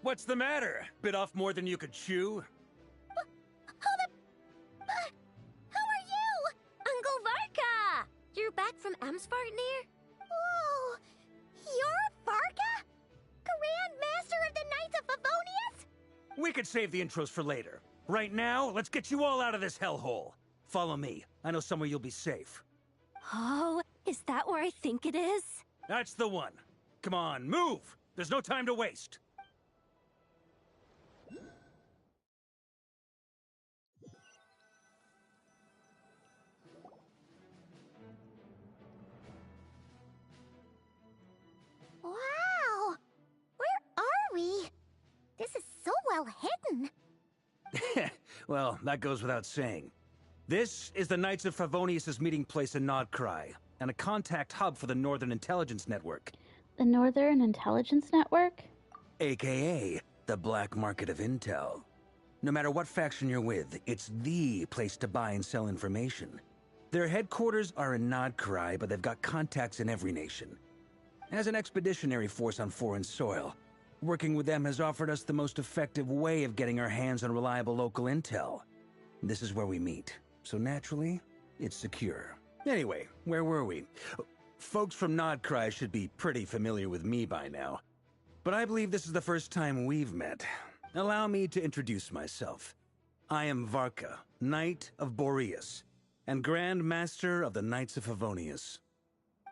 What's the matter? Bit off more than you could chew? Who are you? Uncle Varka! You're back from Amsvartnir? Whoa! You're Varka? Grand Master of the Knights of Favonius? We could save the intros for later. Right now, let's get you all out of this hellhole. Follow me. I know somewhere you'll be safe. Oh, is that where I think it is? That's the one. Come on, move! There's no time to waste. Wow! Where are we? This is so well hidden. Well, that goes without saying. This is the Knights of Favonius' meeting place in Nodcry, and a contact hub for the Northern Intelligence Network. The Northern Intelligence Network? AKA, the black market of intel. No matter what faction you're with, it's the place to buy and sell information. Their headquarters are in Nodcry, but they've got contacts in every nation. As an expeditionary force on foreign soil, working with them has offered us the most effective way of getting our hands on reliable local intel. This is where we meet, so naturally, it's secure. Anyway, where were we? Folks from Nodcry should be pretty familiar with me by now. But I believe this is the first time we've met. Allow me to introduce myself. I am Varka, Knight of Boreas, and Grand Master of the Knights of Favonius.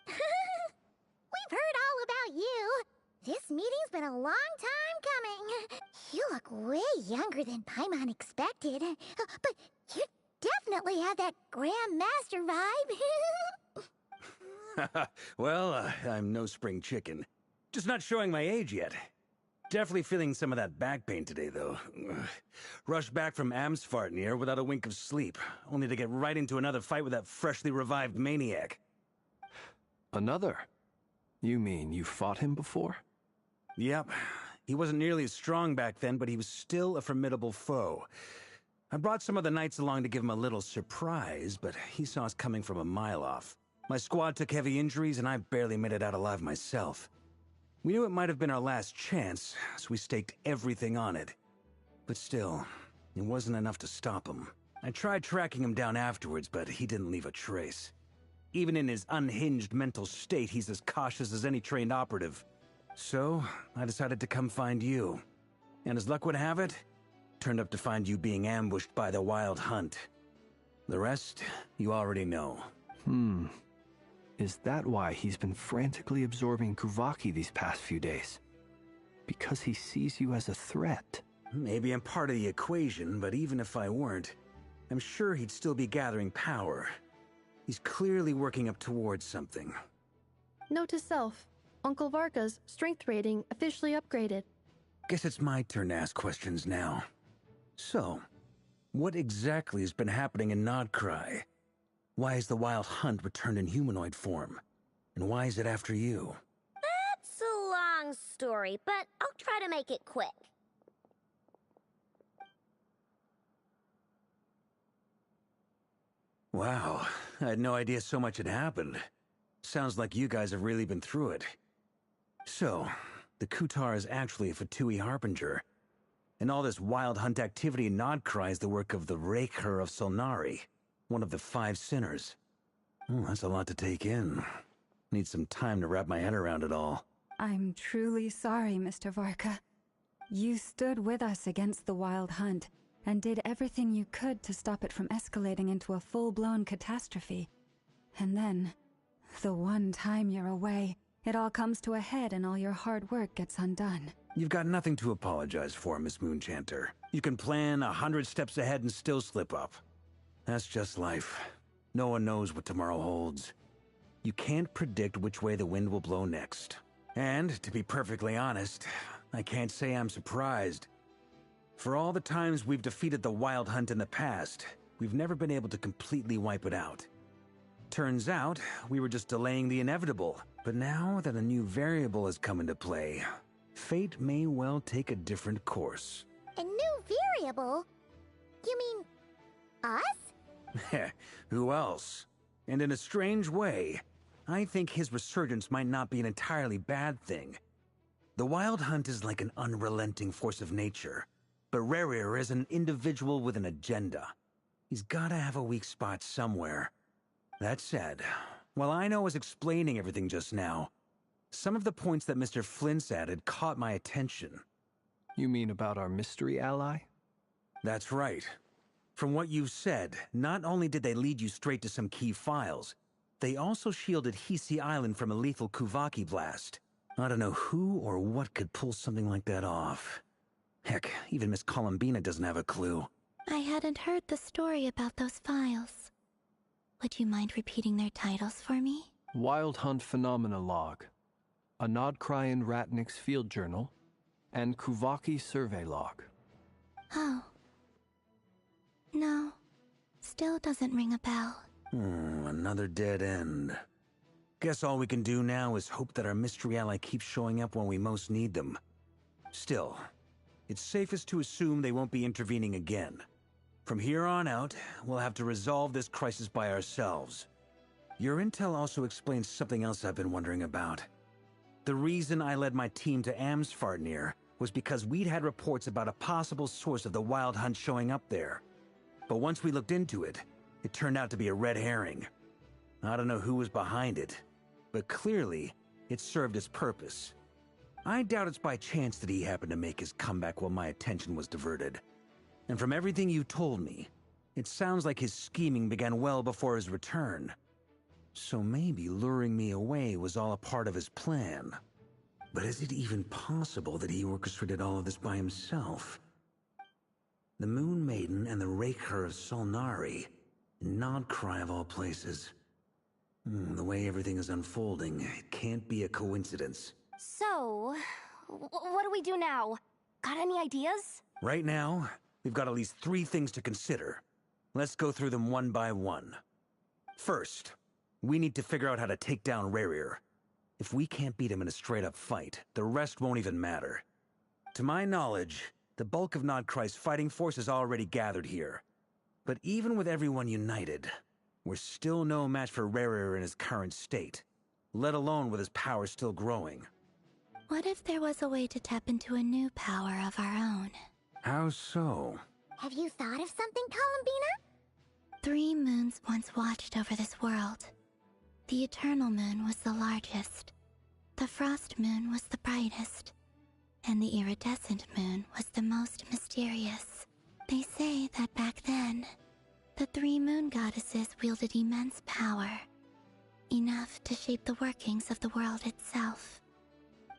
We've heard all about about you. This meeting's been a long time coming. You look way younger than Paimon expected. But you definitely have that Grand Master vibe. Well, I'm no spring chicken. Just not showing my age yet. Definitely feeling some of that back pain today, though. Rushed back from Amsfartnir without a wink of sleep, only to get right into another fight with that freshly revived maniac. Another? You mean you fought him before? Yep. He wasn't nearly as strong back then, but he was still a formidable foe. I brought some of the knights along to give him a little surprise, but he saw us coming from a mile off. My squad took heavy injuries, and I barely made it out alive myself. We knew it might have been our last chance, so we staked everything on it. But still, it wasn't enough to stop him. I tried tracking him down afterwards, but he didn't leave a trace. Even in his unhinged mental state, he's as cautious as any trained operative. So, I decided to come find you. And as luck would have it, turned up to find you being ambushed by the Wild Hunt. The rest, you already know. Is that why he's been frantically absorbing Kuvaki these past few days? Because he sees you as a threat? Maybe I'm part of the equation, but even if I weren't, I'm sure he'd still be gathering power. He's clearly working up towards something. Note to self. Uncle Varka's strength rating officially upgraded. Guess it's my turn to ask questions now. So, what exactly has been happening in Nodcry? Why has the Wild Hunt returned in humanoid form? And why is it after you? That's a long story, but I'll try to make it quick. Wow, I had no idea so much had happened. Sounds like you guys have really been through it. So, the Kutar is actually a Fatui Harbinger. And all this Wild Hunt activity in Nodcry is the work of the Raker of Solnari, one of the 5 sinners. Oh, that's a lot to take in. Need some time to wrap my head around it all. I'm truly sorry, Mr. Varka. You stood with us against the Wild Hunt, and did everything you could to stop it from escalating into a full-blown catastrophe. And then, the one time you're away, it all comes to a head and all your hard work gets undone. You've got nothing to apologize for, Miss Moonchanter. You can plan 100 steps ahead and still slip up. That's just life. No one knows what tomorrow holds. You can't predict which way the wind will blow next. And, to be perfectly honest, I can't say I'm surprised. For all the times we've defeated the Wild Hunt in the past, we've never been able to completely wipe it out. Turns out, we were just delaying the inevitable. But now that a new variable has come into play, fate may well take a different course. A new variable? You mean us? Who else? And in a strange way, I think his resurgence might not be an entirely bad thing. The Wild Hunt is like an unrelenting force of nature, but Rerir is an individual with an agenda. He's gotta have a weak spot somewhere. That said, while I was explaining everything just now, some of the points that Mr. Flint's added caught my attention. You mean about our mystery ally? That's right. From what you've said, not only did they lead you straight to some key files, they also shielded Hisi Island from a lethal Kuvaki blast. I don't know who or what could pull something like that off. Heck, even Miss Columbina doesn't have a clue. I hadn't heard the story about those files. Would you mind repeating their titles for me? Wild Hunt Phenomena Log, a Nodcryan Ratnik's Field Journal, and Kuvaki Survey Log. Oh. No. Still doesn't ring a bell. Another dead end. Guess all we can do now is hope that our mystery ally keeps showing up when we most need them. Still, it's safest to assume they won't be intervening again. From here on out, we'll have to resolve this crisis by ourselves. Your intel also explains something else I've been wondering about. The reason I led my team to Amsfartnir was because we'd had reports about a possible source of the Wild Hunt showing up there. But once we looked into it, it turned out to be a red herring. I don't know who was behind it, but clearly, it served its purpose. I doubt it's by chance that he happened to make his comeback while my attention was diverted. And from everything you told me, it sounds like his scheming began well before his return. So maybe luring me away was all a part of his plan. But is it even possible that he orchestrated all of this by himself? The Moon Maiden and the Raker of Solnari. Nodcry of all places. The way everything is unfolding, it can't be a coincidence. So, what do we do now? Got any ideas? Right now, we've got at least 3 things to consider. Let's go through them one by one. First, we need to figure out how to take down Rerir. If we can't beat him in a straight-up fight, the rest won't even matter. To my knowledge, the bulk of Nodcry's fighting force is already gathered here. But even with everyone united, we're still no match for Rerir in his current state, let alone with his power still growing. What if there was a way to tap into a new power of our own? How so? Have you thought of something, Columbina? 3 moons once watched over this world. The Eternal Moon was the largest. The Frost Moon was the brightest. And the Iridescent Moon was the most mysterious. They say that back then, the 3 moon goddesses wielded immense power. Enough to shape the workings of the world itself.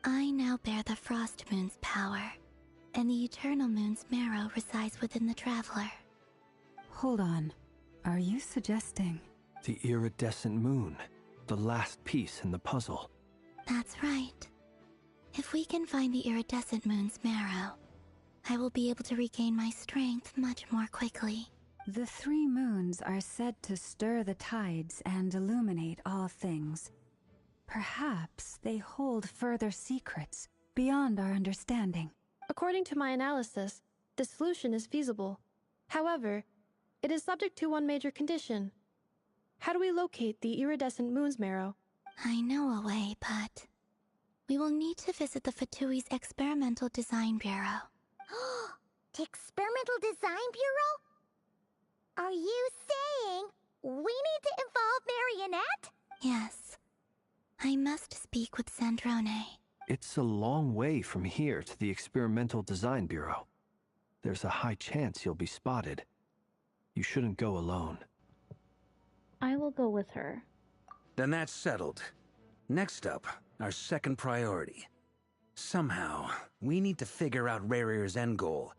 I now bear the Frost Moon's power, and the Eternal Moon's marrow resides within the Traveler. Hold on. Are you suggesting... The iridescent moon, the last piece in the puzzle. That's right. If we can find the Iridescent Moon's marrow, I will be able to regain my strength much more quickly. The 3 moons are said to stir the tides and illuminate all things. Perhaps they hold further secrets beyond our understanding. According to my analysis, the solution is feasible. However, it is subject to one major condition. How do we locate the iridescent moon's marrow? I know a way, but... we will need to visit the Fatui's Experimental Design Bureau. The Experimental Design Bureau? Are you saying we need to involve Marionette? Yes. I must speak with Sandrone. It's a long way from here to the Experimental Design Bureau. There's a high chance you'll be spotted. You shouldn't go alone. I will go with her. Then that's settled. Next up, our second priority. Somehow, we need to figure out Rerir's end goal.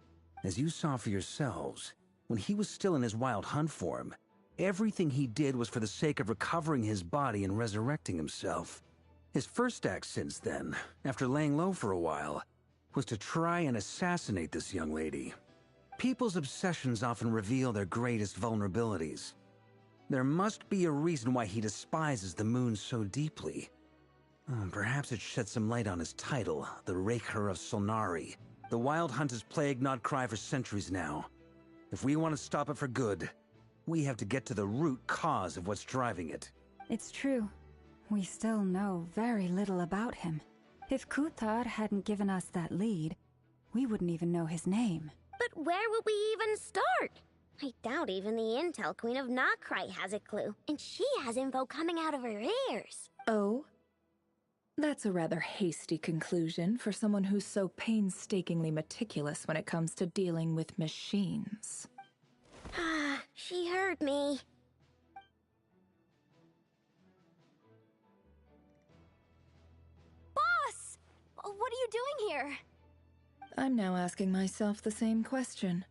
As you saw for yourselves, when he was still in his wild hunt form, everything he did was for the sake of recovering his body and resurrecting himself. His first act since then, after laying low for a while, was to try and assassinate this young lady. People's obsessions often reveal their greatest vulnerabilities. There must be a reason why he despises the moon so deeply. Perhaps it sheds some light on his title, the Raker of Solnari. The Wild Hunt has plagued Nodcry for centuries now. If we want to stop it for good, we have to get to the root cause of what's driving it. It's true. We still know very little about him. If Kuthar hadn't given us that lead, we wouldn't even know his name. But where would we even start? I doubt even the Intel Queen of Nodcry has a clue, and she has info coming out of her ears. Oh? That's a rather hasty conclusion for someone who's so painstakingly meticulous when it comes to dealing with machines. Ah, she heard me. Boss! What are you doing here? I'm now asking myself the same question.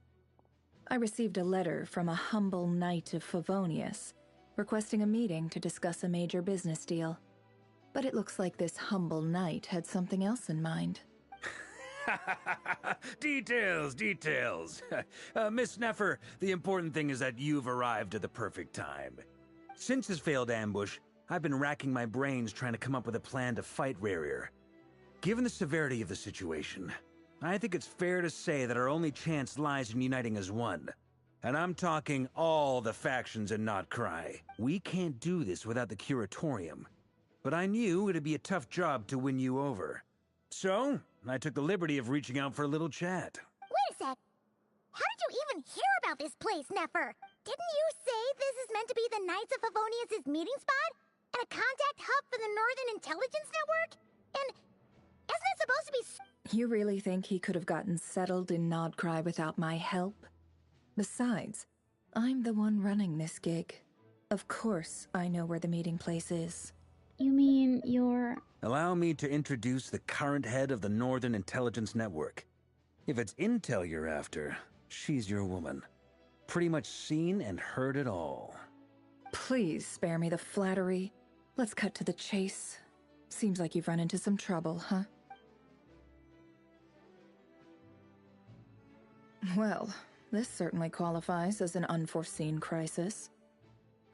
I received a letter from a humble knight of Favonius, requesting a meeting to discuss a major business deal. But it looks like this humble knight had something else in mind. Details, details. Miss Neffer, the important thing is that you've arrived at the perfect time. Since his failed ambush, I've been racking my brains trying to come up with a plan to fight Rerir. Given the severity of the situation, I think it's fair to say that our only chance lies in uniting as one. And I'm talking all the factions in Nodcry. We can't do this without the Curatorium. But I knew it'd be a tough job to win you over. So, I took the liberty of reaching out for a little chat. Wait a sec. How did you even hear about this place, Neffer? Didn't you say this is meant to be the Knights of Favonius' meeting spot? And a contact hub for the Northern Intelligence Network? And isn't it supposed to be... You really think he could have gotten settled in Nodcry without my help? Besides, I'm the one running this gig. Of course I know where the meeting place is. You mean you're... Allow me to introduce the current head of the Northern Intelligence Network. If it's intel you're after, she's your woman. Pretty much seen and heard it all. Please spare me the flattery. Let's cut to the chase. Seems like you've run into some trouble, huh? Well, this certainly qualifies as an unforeseen crisis.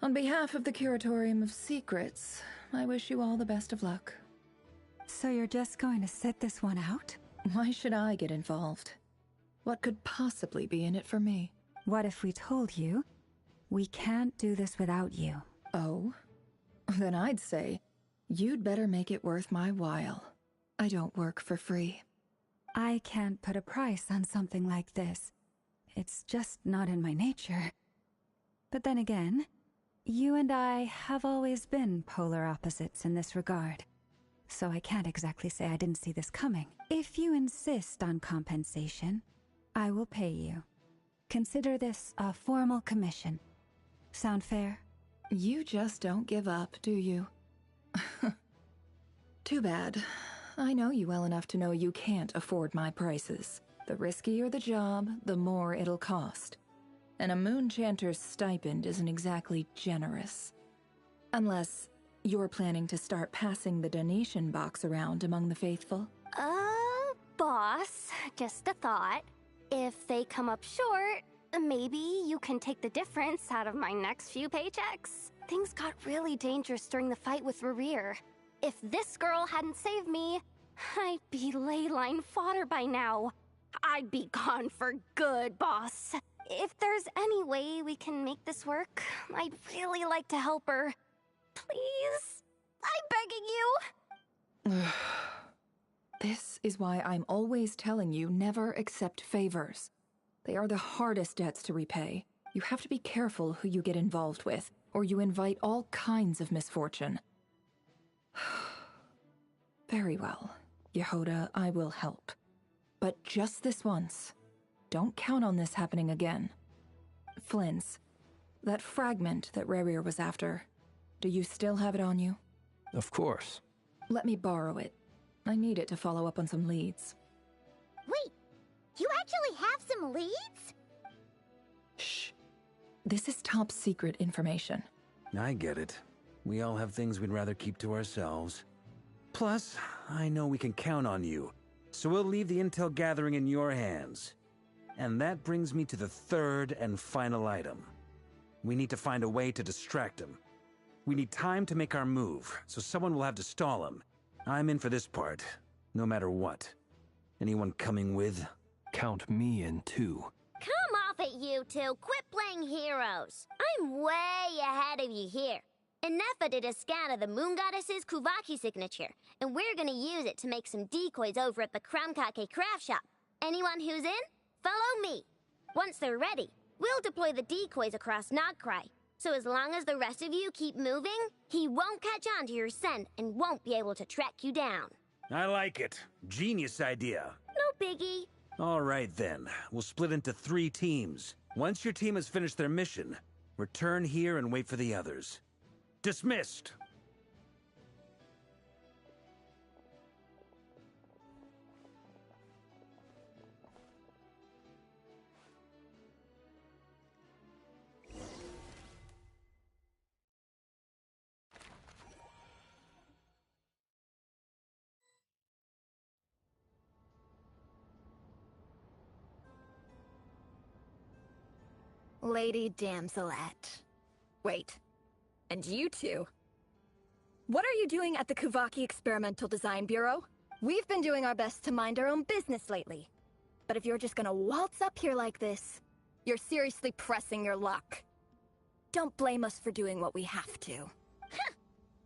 On behalf of the Curatorium of Secrets, I wish you all the best of luck. So you're just going to sit this one out? Why should I get involved? What could possibly be in it for me? What if we told you we can't do this without you? Oh? Then I'd say you'd better make it worth my while. I don't work for free. I can't put a price on something like this. It's just not in my nature. But then again, you and I have always been polar opposites in this regard. So I can't exactly say I didn't see this coming. If you insist on compensation, I will pay you. Consider this a formal commission. Sound fair? You just don't give up, do you? Too bad. I know you well enough to know you can't afford my prices. The riskier the job, the more it'll cost. And a Moonchanter's stipend isn't exactly generous. Unless you're planning to start passing the donation box around among the faithful. Boss, just a thought. If they come up short, maybe you can take the difference out of my next few paychecks. Things got really dangerous during the fight with Rerir. If this girl hadn't saved me, I'd be ley line fodder by now. I'd be gone for good, boss. If there's any way we can make this work, I'd really like to help her. Please? I'm begging you. This is why I'm always telling you never accept favors. They are the hardest debts to repay. You have to be careful who you get involved with, or you invite all kinds of misfortune. Very well, Yehoda, I will help. But just this once. Don't count on this happening again. Flynn's, that fragment that Rerir was after, do you still have it on you? Of course. Let me borrow it. I need it to follow up on some leads. Wait, you actually have some leads? Shh. This is top secret information. I get it. We all have things we'd rather keep to ourselves. Plus, I know we can count on you, so we'll leave the intel gathering in your hands. And that brings me to the third and final item. We need to find a way to distract him. We need time to make our move, so someone will have to stall him. I'm in for this part, no matter what. Anyone coming with? Count me in too. Come off it, you two. Quit playing heroes. I'm way ahead of you here. Nefa did a scan of the Moon Goddess's Kuvaki signature, and we're gonna use it to make some decoys over at the Kramkake craft shop. Anyone who's in, follow me. Once they're ready, we'll deploy the decoys across Nogcry. So as long as the rest of you keep moving, he won't catch on to your scent and won't be able to track you down. I like it. Genius idea. No biggie. All right then, we'll split into 3 teams. Once your team has finished their mission, return here and wait for the others. Dismissed! Lady Damselette. Wait. And you two? What are you doing at the Kuvaki Experimental Design Bureau? We've been doing our best to mind our own business lately. But if you're just gonna waltz up here like this, you're seriously pressing your luck. Don't blame us for doing what we have to. Huh!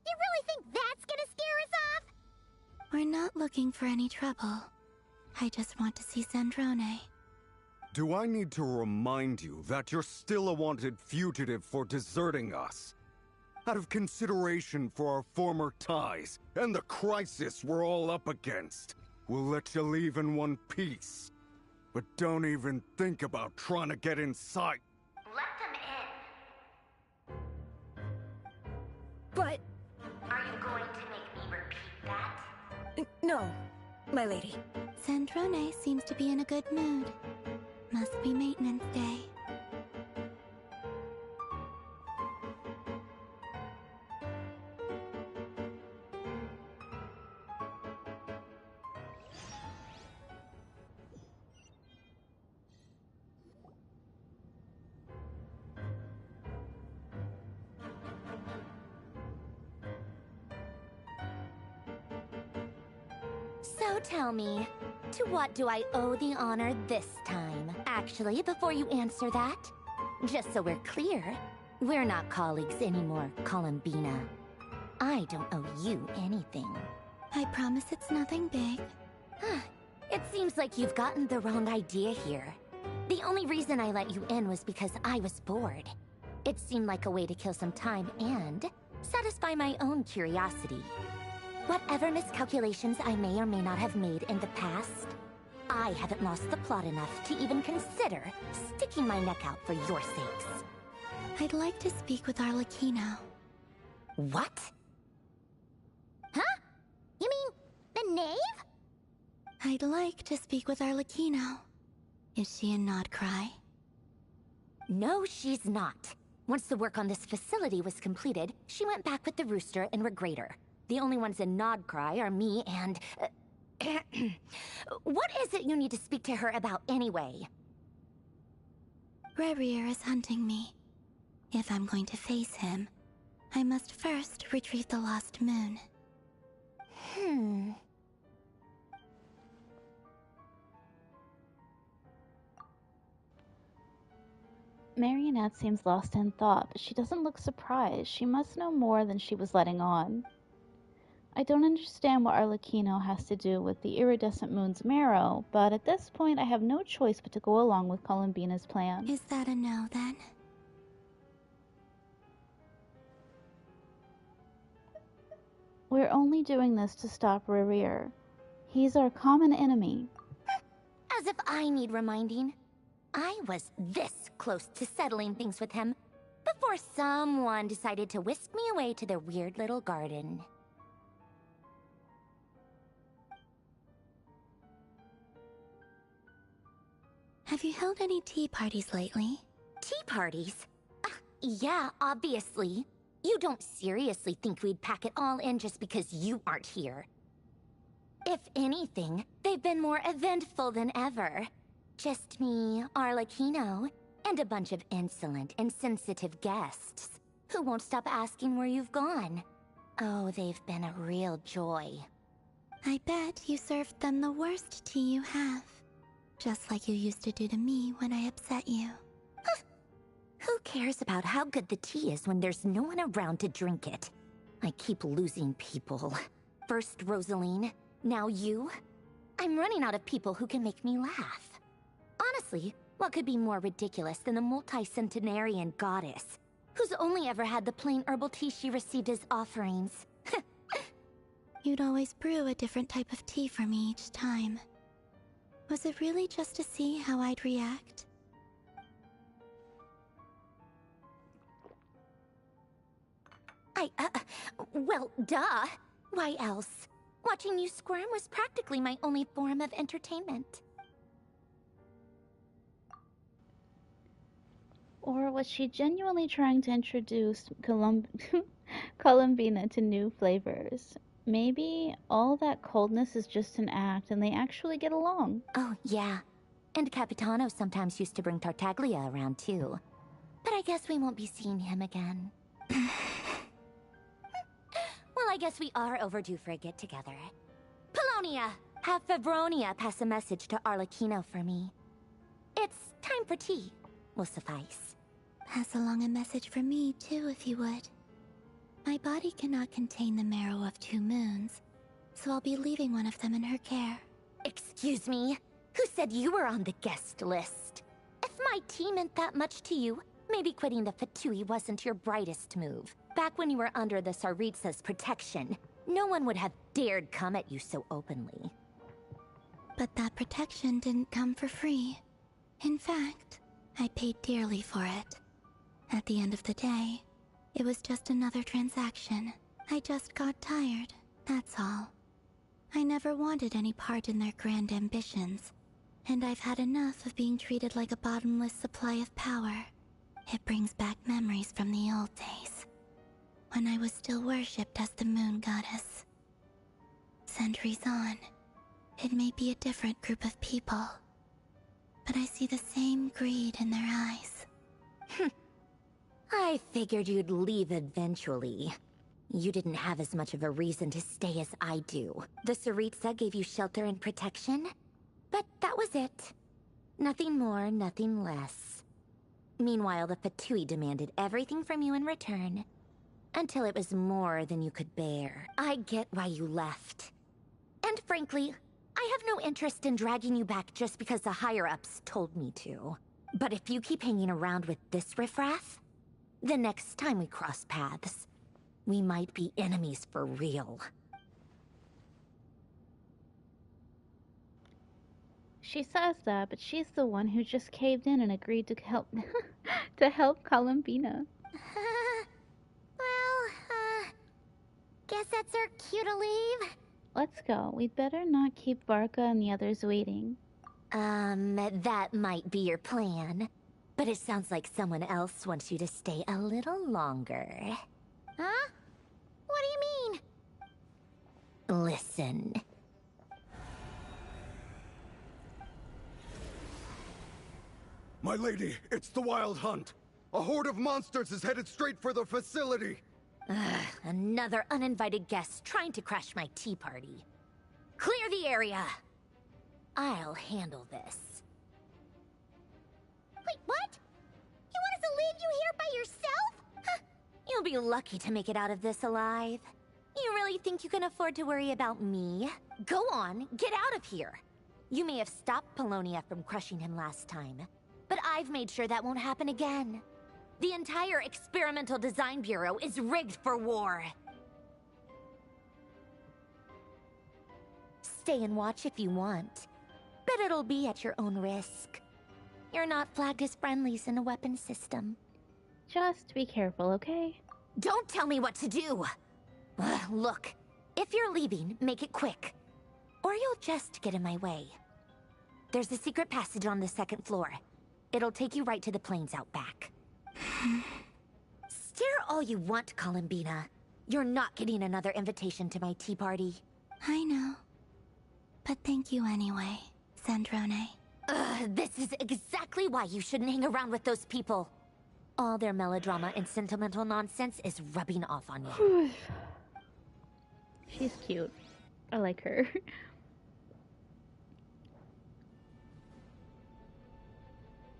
You really think that's gonna scare us off? We're not looking for any trouble. I just want to see Zandrone. Do I need to remind you that you're still a wanted fugitive for deserting us? Out of consideration for our former ties and the crisis we're all up against, we'll let you leave in one piece. But don't even think about trying to get inside. Let them in. But... Are you going No, my lady. Sandrone seems to be in a good mood. Must be maintenance day. So tell me, to what do I owe the honor this time? Actually, before you answer that, just so we're clear, we're not colleagues anymore, Columbina. I don't owe you anything. I promise it's nothing big. It seems like you've gotten the wrong idea here. The only reason I let you in was because I was bored. It seemed like a way to kill some time and satisfy my own curiosity. Whatever miscalculations I may or may not have made in the past, I haven't lost the plot enough to even consider sticking my neck out for your sakes. I'd like to speak with Arlecchino. What? Huh? You mean the knave? I'd like to speak with Arlecchino. Is she in Nodcry? No, she's not. Once the work on this facility was completed, she went back with the Rooster and Regrator. The only ones in Nodcry are me and... What is it you need to speak to her about anyway? Rerir is hunting me. If I'm going to face him, I must first retrieve the lost moon. Marionette seems lost in thought, but she doesn't look surprised. She must know more than she was letting on. I don't understand what Arlecchino has to do with the iridescent moon's marrow, but at this point I have no choice but to go along with Columbina's plan. Is that a no, then? We're only doing this to stop Rerir. He's our common enemy. As if I need reminding. I was this close to settling things with him before someone decided to whisk me away to their weird little garden. Have you held any tea parties lately? Tea parties? Yeah, obviously. You don't seriously think we'd pack it all in just because you aren't here. If anything, they've been more eventful than ever. Just me, Arlecchino, and a bunch of insolent and sensitive guests who won't stop asking where you've gone. Oh, they've been a real joy. I bet you served them the worst tea you have. Just like you used to do to me when I upset you. Who cares about how good the tea is when there's no one around to drink it? I keep losing people. First Rosaline, now you. I'm running out of people who can make me laugh. Honestly, what could be more ridiculous than the multi-centenarian goddess, who's only ever had the plain herbal tea she received as offerings? You'd always brew a different type of tea for me each time. Was it really just to see how I'd react? Well, duh. Why else? Watching you squirm was practically my only form of entertainment. Or was she genuinely trying to introduce Columbina to new flavors? Maybe all that coldness is just an act and they actually get along. Oh, yeah. And Capitano sometimes used to bring Tartaglia around too. But I guess we won't be seeing him again. Well, I guess we are overdue for a get-together. Polonia! Have Favronia pass a message to Arlecchino for me. It's time for tea. Will suffice. Pass along a message for me, too, if you would. My body cannot contain the marrow of 2 moons, so I'll be leaving one of them in her care. Excuse me? Who said you were on the guest list? If my tea meant that much to you, maybe quitting the Fatui wasn't your brightest move. Back when you were under the Tsaritsa's protection, no one would have dared come at you so openly. But that protection didn't come for free. In fact, I paid dearly for it. At the end of the day, it was just another transaction. I just got tired, that's all. I never wanted any part in their grand ambitions, and I've had enough of being treated like a bottomless supply of power. It brings back memories from the old days, when I was still worshipped as the moon goddess. Centuries on, it may be a different group of people, but I see the same greed in their eyes. I figured you'd leave eventually. You didn't have as much of a reason to stay as I do. The Tsaritsa gave you shelter and protection, but that was it. Nothing more, nothing less. Meanwhile, the Fatui demanded everything from you in return, until it was more than you could bear. I get why you left. And frankly, I have no interest in dragging you back just because the higher-ups told me to. But if you keep hanging around with this riffraff, the next time we cross paths, we might be enemies for real. She says that, but she's the one who just caved in and agreed to help to help Columbina. Guess that's our cue to leave. Let's go. We'd better not keep Barca and the others waiting. That might be your plan. But it sounds like someone else wants you to stay a little longer. Huh? What do you mean? Listen. My lady, it's the Wild Hunt. A horde of monsters is headed straight for the facility. Another uninvited guest trying to crash my tea party. Clear the area. I'll handle this. Wait, what? You want us to leave you here by yourself? You'll be lucky to make it out of this alive. You really think you can afford to worry about me? Go on, get out of here. You may have stopped Polonia from crushing him last time, but I've made sure that won't happen again. The entire Experimental Design Bureau is rigged for war. Stay and watch if you want, but it'll be at your own risk. You're not flagged as friendlies in the weapons system. Just be careful, okay? Don't tell me what to do! Look, if you're leaving, make it quick. Or you'll just get in my way. There's a secret passage on the second floor. It'll take you right to the plains out back. Stare all you want, Columbina. You're not getting another invitation to my tea party. I know. But thank you anyway, Sandrone. This is exactly why you shouldn't hang around with those people. All their melodrama and sentimental nonsense is rubbing off on you. She's cute. I like her.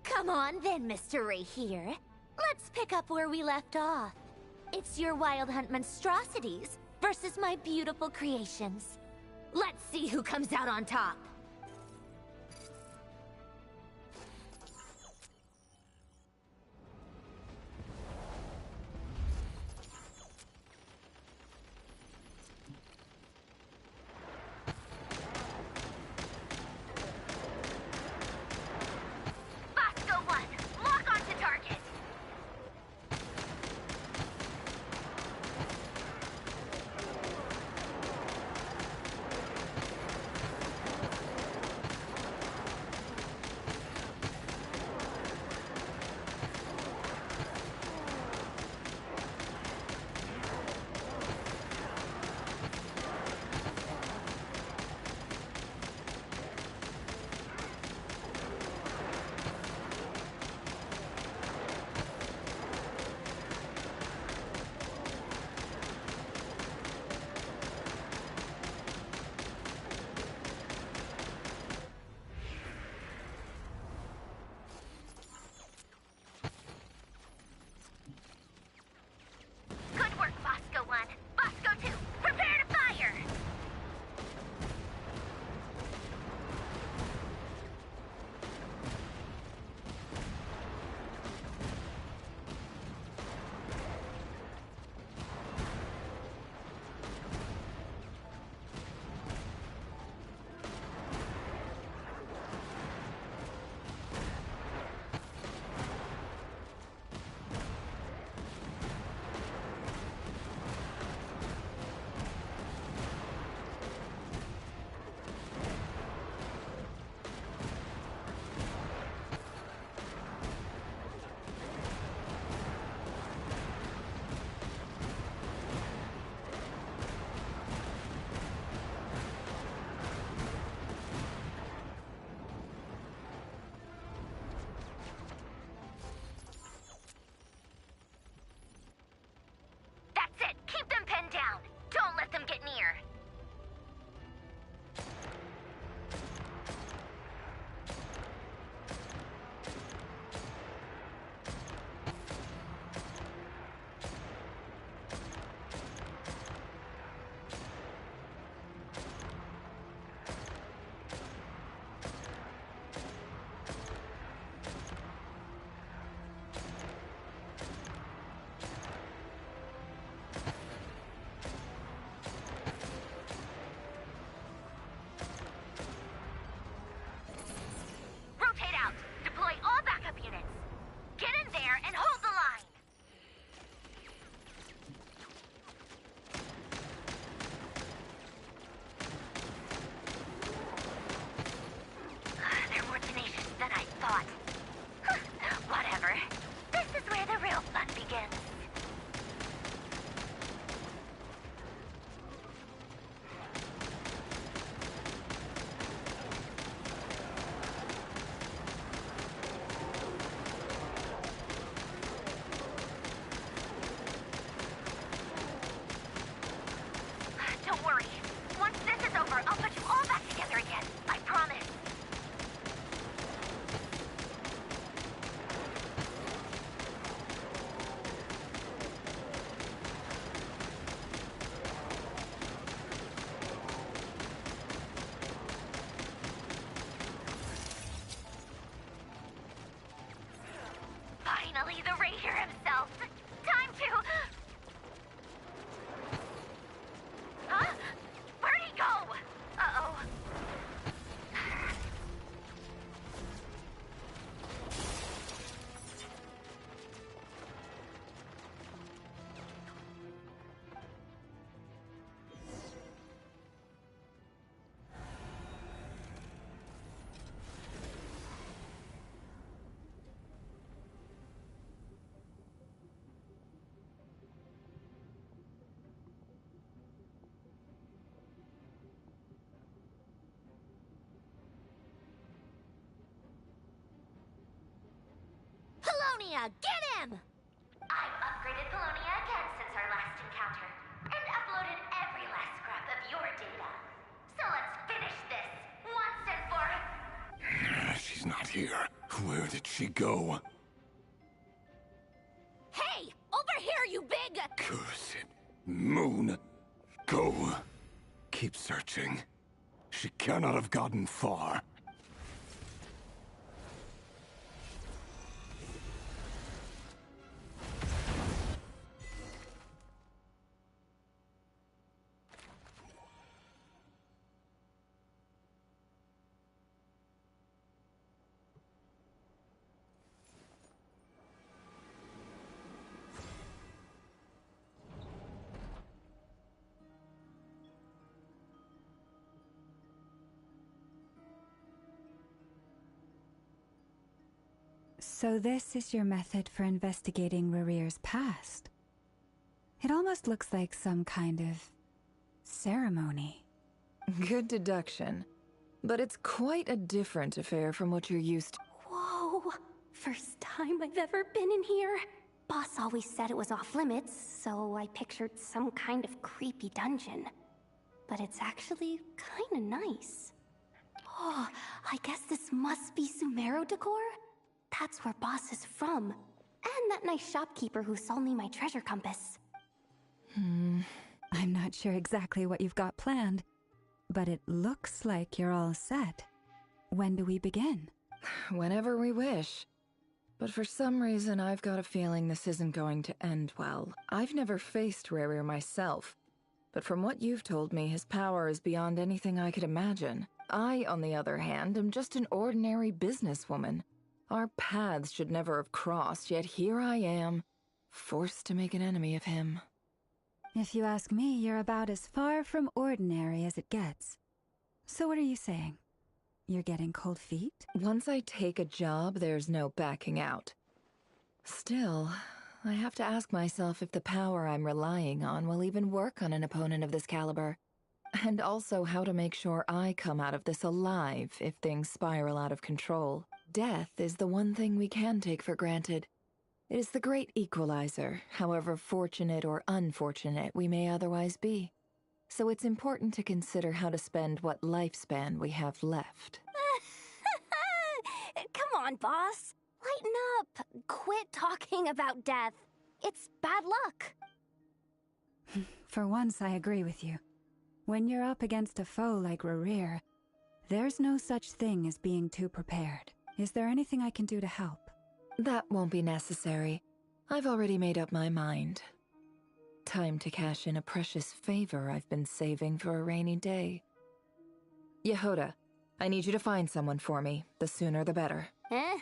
Come on then, Mr. Ray here. Let's pick up where we left off. It's your Wild Hunt monstrosities versus my beautiful creations. Let's see who comes out on top. Finally, the Ranger himself. Time to... Huh? Where'd he go? Uh-oh. Polonia, get him! I've upgraded Polonia again since our last encounter, and uploaded every last scrap of your data. So let's finish this, once and for... She's not here. Where did she go? Hey! Over here, you big... Curse it. Moon. Go. Keep searching. She cannot have gotten far. So this is your method for investigating Rarir's past. It almost looks like some kind of ceremony. Good deduction. But it's quite a different affair from what you're used to. Whoa! First time I've ever been in here. Boss always said it was off limits, so I pictured some kind of creepy dungeon. But it's actually kinda nice. Oh, I guess this must be Sumero decor? That's where Boss is from. And that nice shopkeeper who sold me my treasure compass. I'm not sure exactly what you've got planned, but it looks like you're all set. When do we begin? Whenever we wish. But for some reason, I've got a feeling this isn't going to end well. I've never faced Rarir myself, but from what you've told me, his power is beyond anything I could imagine. I, on the other hand, am just an ordinary businesswoman. Our paths should never have crossed, yet here I am, forced to make an enemy of him. If you ask me, you're about as far from ordinary as it gets. So what are you saying? You're getting cold feet? Once I take a job, there's no backing out. Still, I have to ask myself if the power I'm relying on will even work on an opponent of this caliber. And also how to make sure I come out of this alive if things spiral out of control. Death is the one thing we can take for granted. It is the great equalizer, however fortunate or unfortunate we may otherwise be. So it's important to consider how to spend what lifespan we have left. Come on, boss. Lighten up. Quit talking about death. It's bad luck. For once, I agree with you. When you're up against a foe like Rarir, there's no such thing as being too prepared. Is there anything I can do to help? That won't be necessary. I've already made up my mind. Time to cash in a precious favor I've been saving for a rainy day. Yehoda, I need you to find someone for me. The sooner the better. Eh?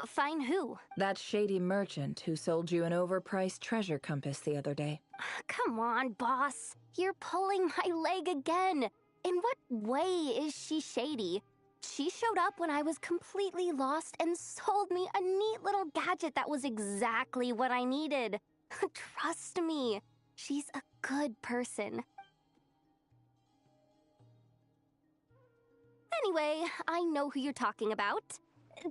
Find who? That shady merchant who sold you an overpriced treasure compass the other day. Come on, boss. You're pulling my leg again. In what way is she shady? She showed up when I was completely lost and sold me a neat little gadget that was exactly what I needed. Trust me, she's a good person. Anyway, I know who you're talking about.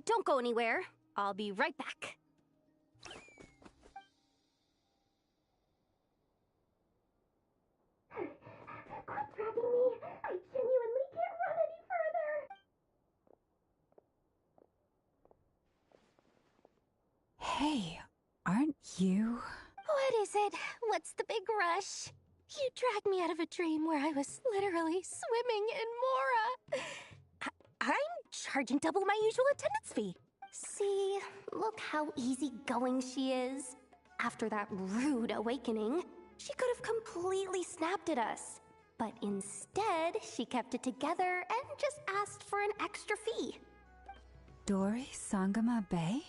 Don't go anywhere. I'll be right back. Quit dragging me. I genuinely can't run any further. Hey, aren't you? What is it? What's the big rush? You dragged me out of a dream where I was literally swimming in Mora. I'm charging double my usual attendance fee. See, look how easygoing she is. After that rude awakening, she could have completely snapped at us. But instead, she kept it together and just asked for an extra fee. Dori Sangama Bay?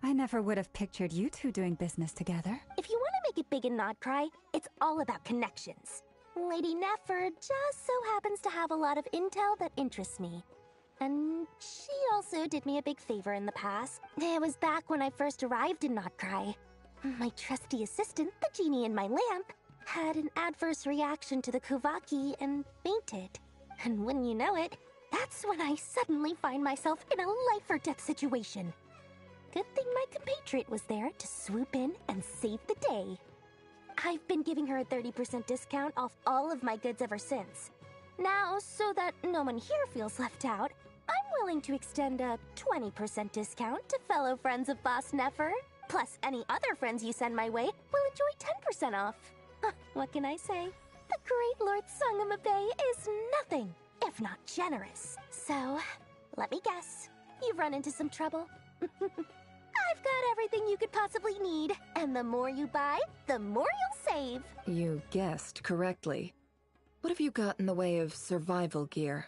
I never would have pictured you two doing business together. If you want to make it big and not cry, it's all about connections. Lady Nefer just so happens to have a lot of intel that interests me. And she also did me a big favor in the past. It was back when I first arrived in Notcry. My trusty assistant, the genie in my lamp, had an adverse reaction to the Kuvaki and fainted. And when you know it, that's when I suddenly find myself in a life-or-death situation. Good thing my compatriot was there to swoop in and save the day. I've been giving her a 30% discount off all of my goods ever since. Now, so that no one here feels left out, I'm willing to extend a 20% discount to fellow friends of Boss Nefer. Plus, any other friends you send my way will enjoy 10% off. What can I say? The great Lord Sangama Bay is nothing if not generous. So, let me guess. You've run into some trouble. I've got everything you could possibly need, and the more you buy, the more you'll save. You guessed correctly. What have you got in the way of survival gear?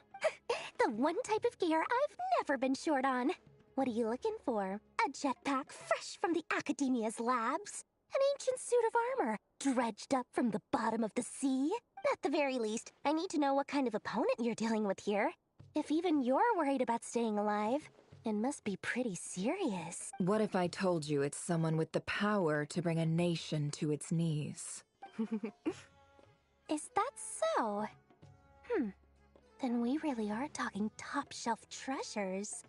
The one type of gear I've never been short on. What are you looking for? A jetpack fresh from the Academia's labs? An ancient suit of armor, dredged up from the bottom of the sea? At the very least, I need to know what kind of opponent you're dealing with here. If even you're worried about staying alive, it must be pretty serious. What if I told you it's someone with the power to bring a nation to its knees? Is that so? Then we really are talking top-shelf treasures.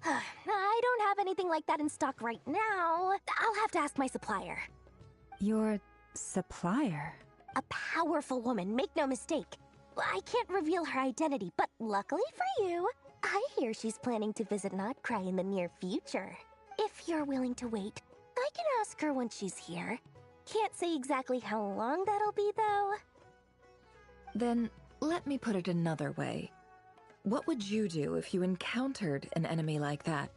I don't have anything like that in stock right now. I'll have to ask my supplier. Your supplier? A powerful woman, make no mistake. I can't reveal her identity, but luckily for you, I hear she's planning to visit Notcry in the near future. If you're willing to wait, I can ask her when she's here. Can't say exactly how long that'll be, though. Then, let me put it another way. What would you do if you encountered an enemy like that?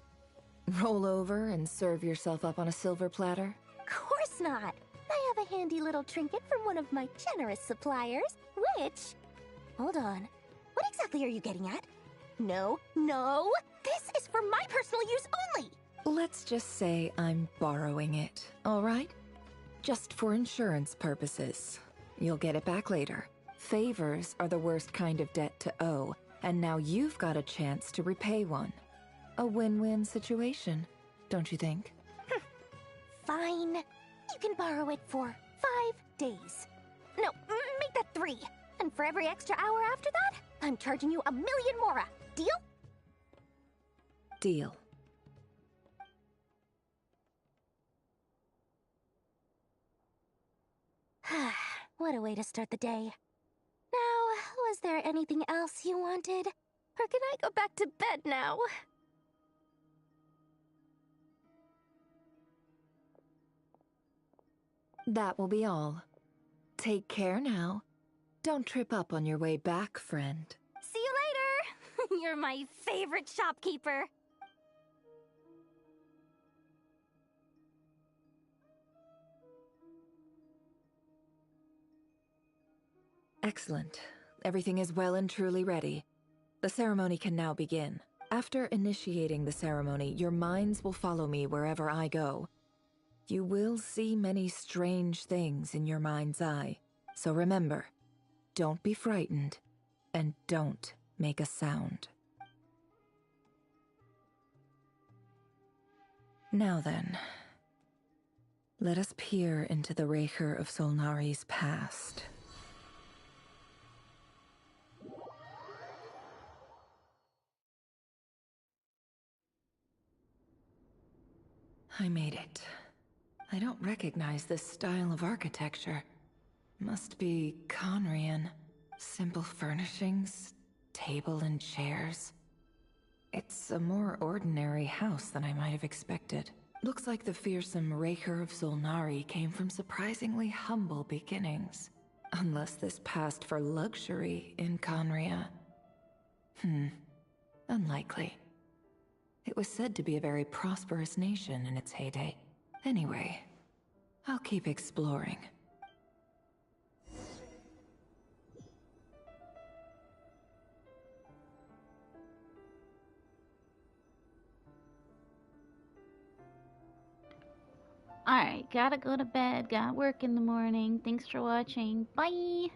Roll over and serve yourself up on a silver platter? Course not! I have a handy little trinket from one of my generous suppliers, which... Hold on. What exactly are you getting at? No, no! This is for my personal use only! Let's just say I'm borrowing it, all right? Just for insurance purposes. You'll get it back later. Favors are the worst kind of debt to owe, and now you've got a chance to repay one. A win-win situation, don't you think? Fine. You can borrow it for 5 days. No, make that 3. And for every extra hour after that, I'm charging you 1,000,000 mora. Deal? Deal. What a way to start the day. Now, was there anything else you wanted? Or can I go back to bed now? That will be all. Take care now. Don't trip up on your way back, friend. See you later! You're my favorite shopkeeper. Excellent. Everything is well and truly ready. The ceremony can now begin. After initiating the ceremony, your minds will follow me wherever I go. You will see many strange things in your mind's eye. So remember, don't be frightened, and don't make a sound. Now then, let us peer into the Raker of Solnari's past. I made it. I don't recognize this style of architecture. Must be Conrian. Simple furnishings, table and chairs. It's a more ordinary house than I might have expected. Looks like the fearsome Raker of Solnari came from surprisingly humble beginnings. Unless this passed for luxury in Conria. Unlikely. It was said to be a very prosperous nation in its heyday. Anyway, I'll keep exploring. Alright, gotta go to bed, got work in the morning. Thanks for watching. Bye!